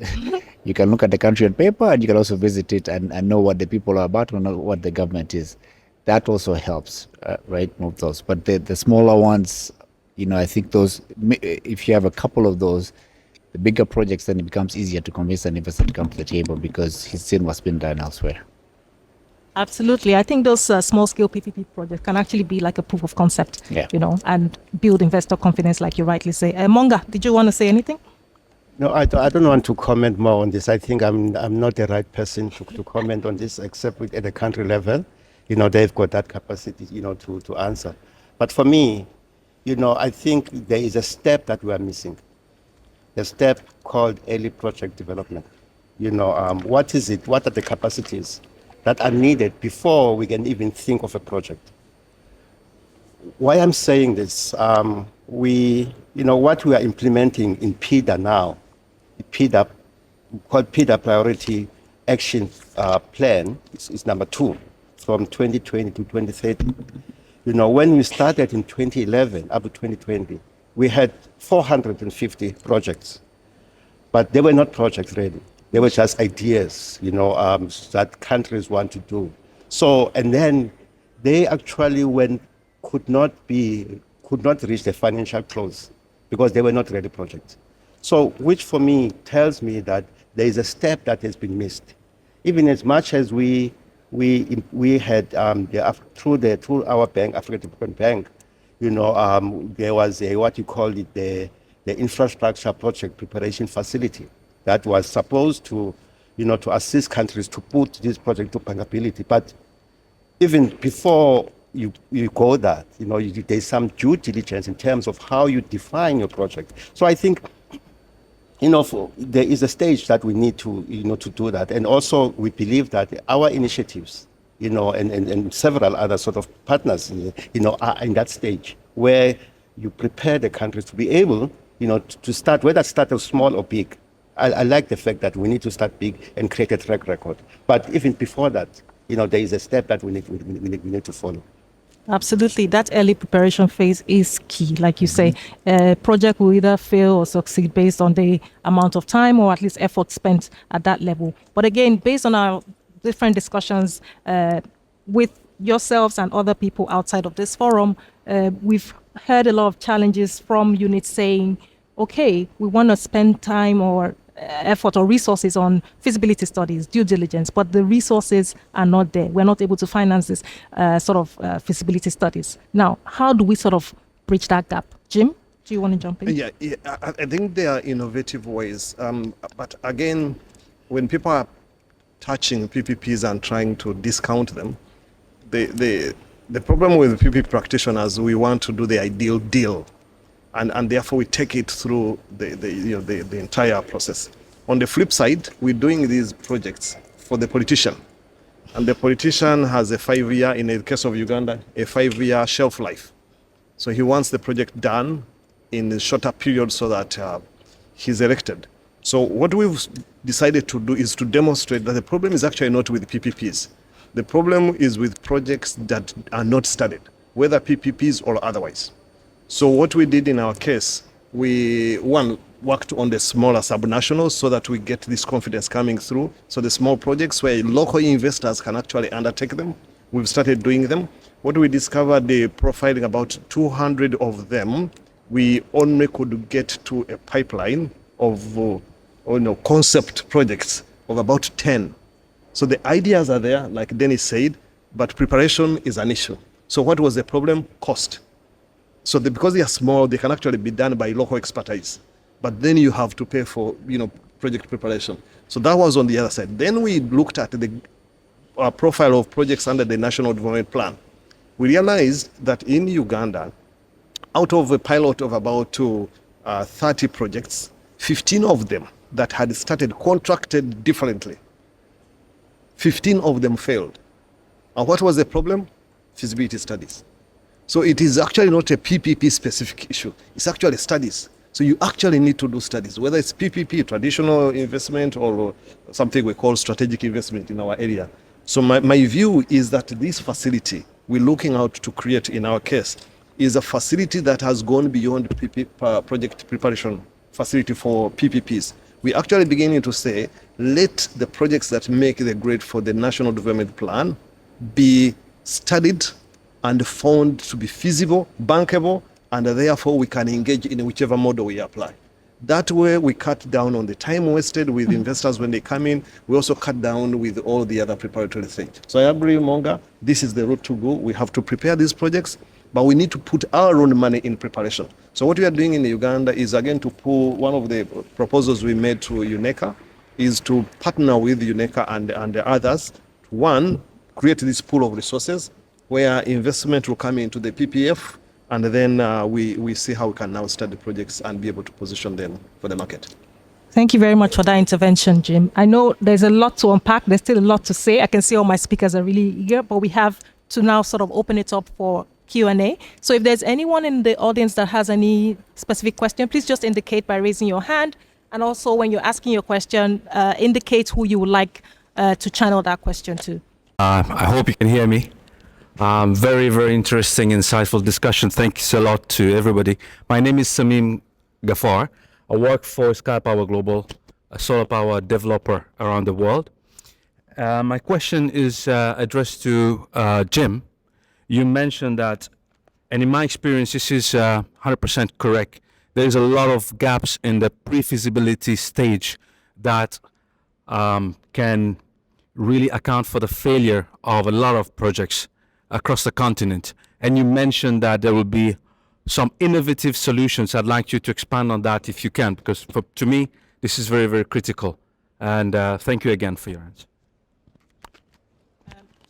Speaker 5: You can look at the country on paper, and you can also visit it and know what the people are about and know what the government is. That also helps, right? Move those. But the smaller ones, I think those, if you have a couple of those, the bigger projects, then it becomes easier to convince an investor to come to the table because he's seen what's been done elsewhere.
Speaker 1: Absolutely. I think those small-scale PPP projects can actually be like a proof of concept,
Speaker 5: Yeah.
Speaker 1: And build investor confidence, like you rightly say. Monga, did you want to say anything?
Speaker 4: No, I don't want to comment more on this. I think I'm not the right person to comment on this, except at the country level. They've got that capacity, to answer. But for me, I think there is a step that we are missing. The step called early project development. What is it? What are the capacities that are needed before we can even think of a project? Why I'm saying this, what we are implementing in PIDA now, PIDA, called PIDA Priority Action Plan, is number 2, from 2020 to 2030. When we started in 2011 up to 2020, we had 450 projects, but they were not projects ready. They were just ideas, that countries want to do. So, and then they actually could not reach the financial close because they were not ready projects. So, which for me tells me that there is a step that has been missed. Even as much as we had through our bank, African Development Bank, there was the infrastructure project preparation facility that was supposed to, to assist countries to put this project to bankability. But even before you go that, there's some due diligence in terms of how you define your project. So I think, there is a stage that we need to, to do that. And also we believe that our initiatives, and several other sort of partners, are in that stage where you prepare the countries to be able, to start, whether start small or big. I like the fact that we need to start big and create a track record. But even before that, there is a step that we need to follow.
Speaker 1: Absolutely. That early preparation phase is key. Like you say, a project will either fail or succeed based on the amount of time or at least effort spent at that level. But again, based on our different discussions with yourselves and other people outside of this forum, we've heard a lot of challenges from units saying, okay, we want to spend time or effort or resources on feasibility studies, due diligence, but the resources are not there. We're not able to finance this feasibility studies. Now, how do we sort of bridge that gap? Jim, do you want to jump in?
Speaker 3: Yeah, I think there are innovative ways. But again, when people are touching PPPs and trying to discount them, the problem with PPP practitioners, we want to do the ideal deal. And therefore we take it through the entire process. On the flip side, we're doing these projects for the politician. And the politician has a 5-year, in the case of Uganda, a 5-year shelf life. So he wants the project done in a shorter period so that he's elected. So what we've decided to do is to demonstrate that the problem is actually not with PPPs. The problem is with projects that are not studied, whether PPPs or otherwise. So what we did in our case, we worked on the smaller subnationals so that we get this confidence coming through. So the small projects where local investors can actually undertake them, we've started doing them. What we discovered, the profiling about 200 of them, we only could get to a pipeline of concept projects of about 10. So the ideas are there, like Dennis said, but preparation is an issue. So what was the problem? Cost. So because they are small, they can actually be done by local expertise. But then you have to pay for, project preparation. So that was on the other side. Then we looked at the profile of projects under the National Development Plan. We realized that in Uganda, out of a pilot of about 30 projects, 15 of them that had started contracted differently. 15 of them failed. And what was the problem? Feasibility studies. So it is actually not a PPP specific issue. It's actually studies. So you actually need to do studies, whether it's PPP, traditional investment, or something we call strategic investment in our area. So my view is that this facility we're looking out to create in our case is a facility that has gone beyond project preparation facility for PPPs. We're actually beginning to say, let the projects that make the grade for the National Development Plan be studied and found to be feasible, bankable, and therefore we can engage in whichever model we apply. That way we cut down on the time wasted with investors when they come in. We also cut down with all the other preparatory things. So I agree, Monga, this is the route to go. We have to prepare these projects, but we need to put our own money in preparation. So what we are doing in Uganda is, again, to pull one of the proposals we made to UNECA is to partner with UNECA and the others. One, create this pool of resources where investment will come into the PPF, and then we see how we can now start the projects and be able to position them for the market.
Speaker 1: Thank you very much for that intervention, Jim. I know there's a lot to unpack. There's still a lot to say. I can see all my speakers are really eager, but we have to now sort of open it up for Q&A. So if there's anyone in the audience that has any specific question, please just indicate by raising your hand. And also when you're asking your question, indicate who you would like to channel that question to.
Speaker 6: I hope you can hear me. Very, very interesting, insightful discussion. Thanks a lot to everybody. My name is Samim Ghaffar. I work for Sky Power Global, a solar power developer around the world. My question is addressed to Jim. You mentioned that, and in my experience, this is 100% correct. There's a lot of gaps in the pre-feasibility stage that can really account for the failure of a lot of projects across the continent. And you mentioned that there will be some innovative solutions. I'd like you to expand on that if you can, because to me, this is very, very critical. And thank you again for your answer.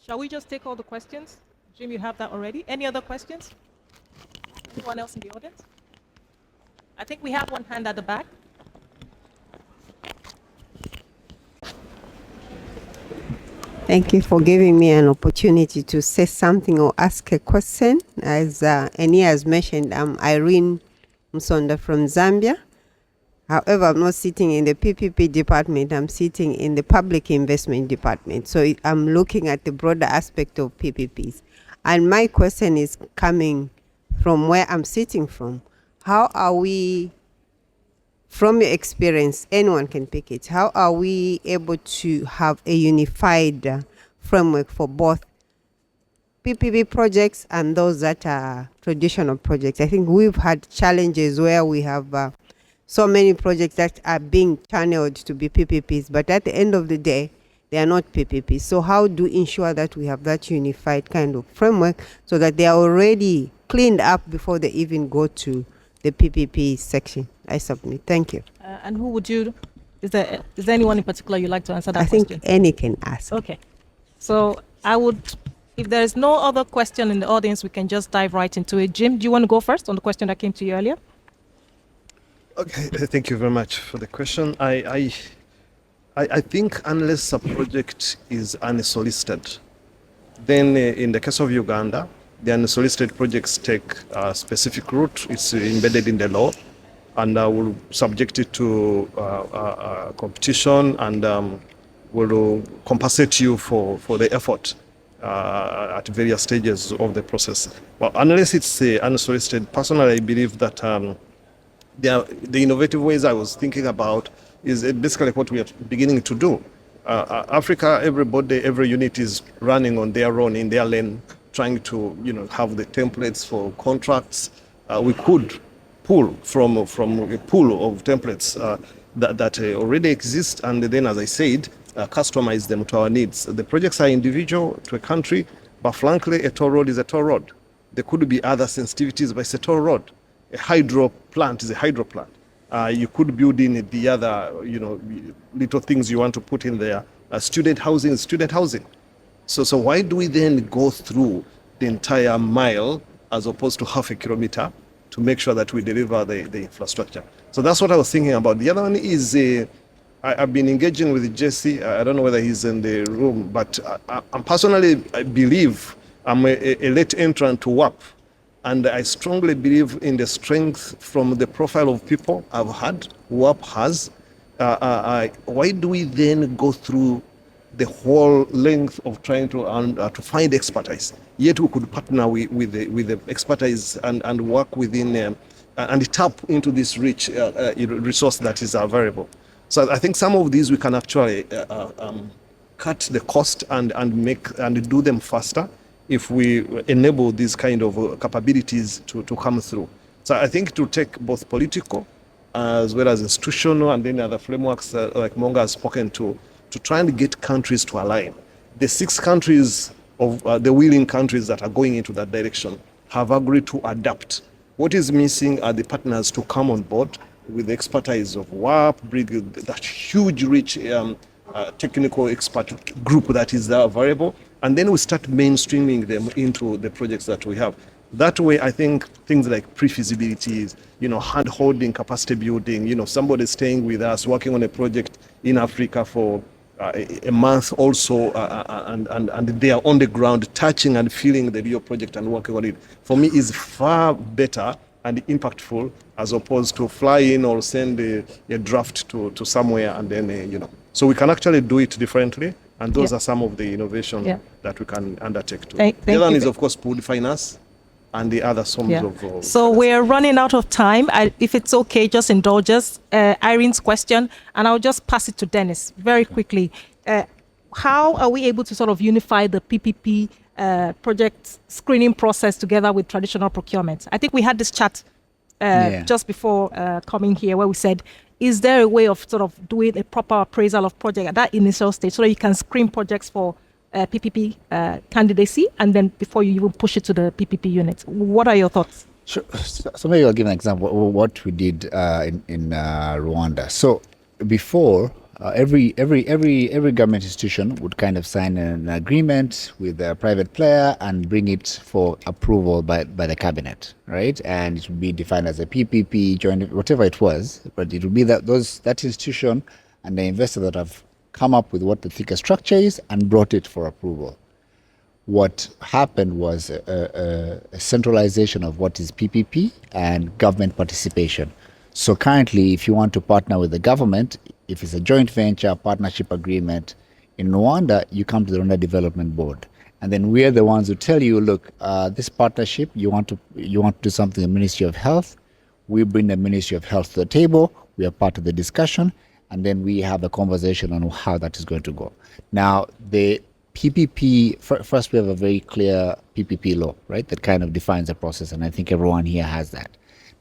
Speaker 1: Shall we just take all the questions? Jim, you have that already. Any other questions? Anyone else in the audience? I think we have one hand at the back.
Speaker 7: Thank you for giving me an opportunity to say something or ask a question. As Eniye has mentioned, I'm Irene Msonda from Zambia. However, I'm not sitting in the PPP department. I'm sitting in the public investment department. So I'm looking at the broader aspect of PPPs. And my question is coming from where I'm sitting from. How are we, from your experience, anyone can pick it, how are we able to have a unified framework for both PPP projects and those that are traditional projects? I think we've had challenges where we have so many projects that are being channeled to be PPPs, but at the end of the day, they are not PPPs. So how do we ensure that we have that unified kind of framework so that they are already cleaned up before they even go to the PPP section? I submit. Thank you.
Speaker 1: And who would you, is there anyone in particular you'd like to answer that question?
Speaker 7: I think any can ask.
Speaker 1: Okay. So I would, if there's no other question in the audience, we can just dive right into it. Jim, do you want to go first on the question that came to you earlier?
Speaker 3: Okay, thank you very much for the question. I think unless a project is unsolicited, then in the case of Uganda, the unsolicited projects take a specific route. It's embedded in the law, and will subject it to competition, and will compensate you for the effort at various stages of the process. Well, unless it's unsolicited, personally, I believe that the innovative ways I was thinking about is basically what we are beginning to do. Africa, everybody, every unit is running on their own, in their lane, trying to have the templates for contracts. We could pull from a pool of templates that already exist, and then, as I said, customize them to our needs. The projects are individual to a country, but frankly, a toll road is a toll road. There could be other sensitivities, but it's a toll road. A hydro plant is a hydro plant. You could build in the other, little things you want to put in there. Student housing is student housing. So why do we then go through the entire mile as opposed to half a kilometer to make sure that we deliver the infrastructure? So that's what I was thinking about. The other one is I've been engaging with Jesse. I don't know whether he's in the room, but I believe I'm a late entrant to WAPP. And I strongly believe in the strength from the profile of people I've had, WAPP has. Why do we then go through the whole length of trying to find expertise. Yet we could partner with the expertise and work within and tap into this rich resource that is available. So I think some of these we can actually cut the cost and do them faster if we enable these kind of capabilities to come through. So I think to take both political as well as institutional and then other frameworks like Monga has spoken to try and get countries to align. The 6 countries of the willing countries that are going into that direction have agreed to adapt. What is missing are the partners to come on board with the expertise of WAPPP, bring that huge, rich technical expert group that is available, and then we start mainstreaming them into the projects that we have. That way, I think things like pre-feasibilities, hand-holding, capacity building, somebody staying with us, working on a project in Africa for a month also, and they are on the ground touching and feeling the real project and working on it, for me is far better and impactful as opposed to fly in or send a draft to somewhere and then, So we can actually do it differently, and those are some of the innovations that we can undertake too. The other one is, of course, pooled finance and the other forms of...
Speaker 1: So we're running out of time. If it's okay, just indulge us. Irene's question, and I'll just pass it to Dennis very quickly. How are we able to sort of unify the PPP project screening process together with traditional procurement? I think we had this chat just before coming here where we said, is there a way of sort of doing a proper appraisal of project at that initial stage so that you can screen projects for PPP candidacy and then before you even push it to the PPP unit? What are your thoughts?
Speaker 5: Sure. So maybe I'll give an example of what we did in Rwanda. So before, every government institution would kind of sign an agreement with a private player and bring it for approval by the cabinet, right? And it would be defined as a PPP, joint, whatever it was, but it would be that institution and the investor that have come up with what the thicker structure is and brought it for approval. What happened was a centralization of what is PPP and government participation. So currently, if you want to partner with the government, if it's a joint venture partnership agreement in Rwanda, you come to the Rwanda Development Board, and then we're the ones who tell you, look, this partnership, you want to do something in the Ministry of Health. We bring the Ministry of Health to the table. We are part of the discussion, and then we have a conversation on how that is going to go. Now, the PPP, first we have a very clear PPP law, right, that kind of defines the process, and I think everyone here has that.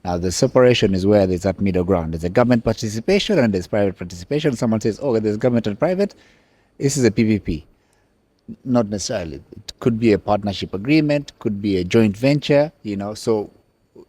Speaker 5: Now, the separation is where there's that middle ground. There's a government participation and there's private participation. Someone says, oh, there's government and private. This is a PPP. Not necessarily. It could be a partnership agreement, could be a joint venture, So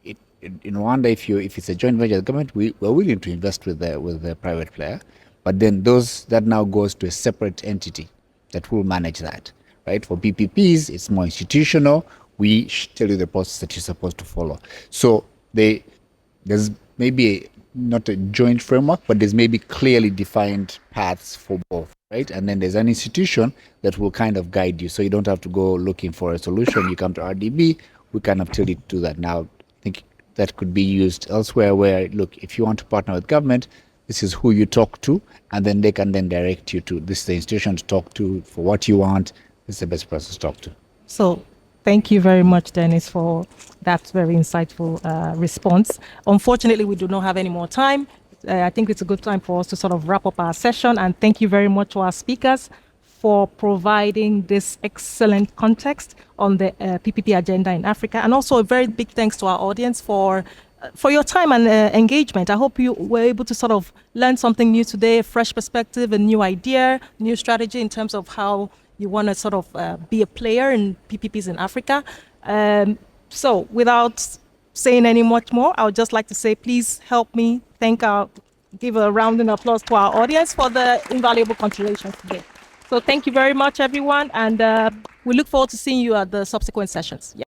Speaker 5: in Rwanda, if it's a joint venture with the government, we're willing to invest with the private player. But then that now goes to a separate entity that will manage that, right? For PPPs, it's more institutional. We tell you the process that you're supposed to follow. So there's maybe not a joint framework, but there's maybe clearly defined paths for both, right? And then there's an institution that will kind of guide you. So you don't have to go looking for a solution. You come to RDB, we kind of tell you to do that. Now, I think that could be used elsewhere where, look, if you want to partner with government, this is who you talk to, and then they can then direct you to this is the institution to talk to for what you want. This is the best person to talk to.
Speaker 1: So thank you very much, Dennis, for that very insightful response. Unfortunately, we do not have any more time. I think it's a good time for us to sort of wrap up our session. And thank you very much to our speakers for providing this excellent context on the PPP agenda in Africa. And also a very big thanks to our audience for your time and engagement. I hope you were able to sort of learn something new today, a fresh perspective, a new idea, new strategy in terms of how you want to sort of be a player in PPPs in Africa. So without saying any much more, I would just like to say, please help me give a round of applause to our audience for the invaluable contributions today. So thank you very much, everyone. And we look forward to seeing you at the subsequent sessions. Yeah.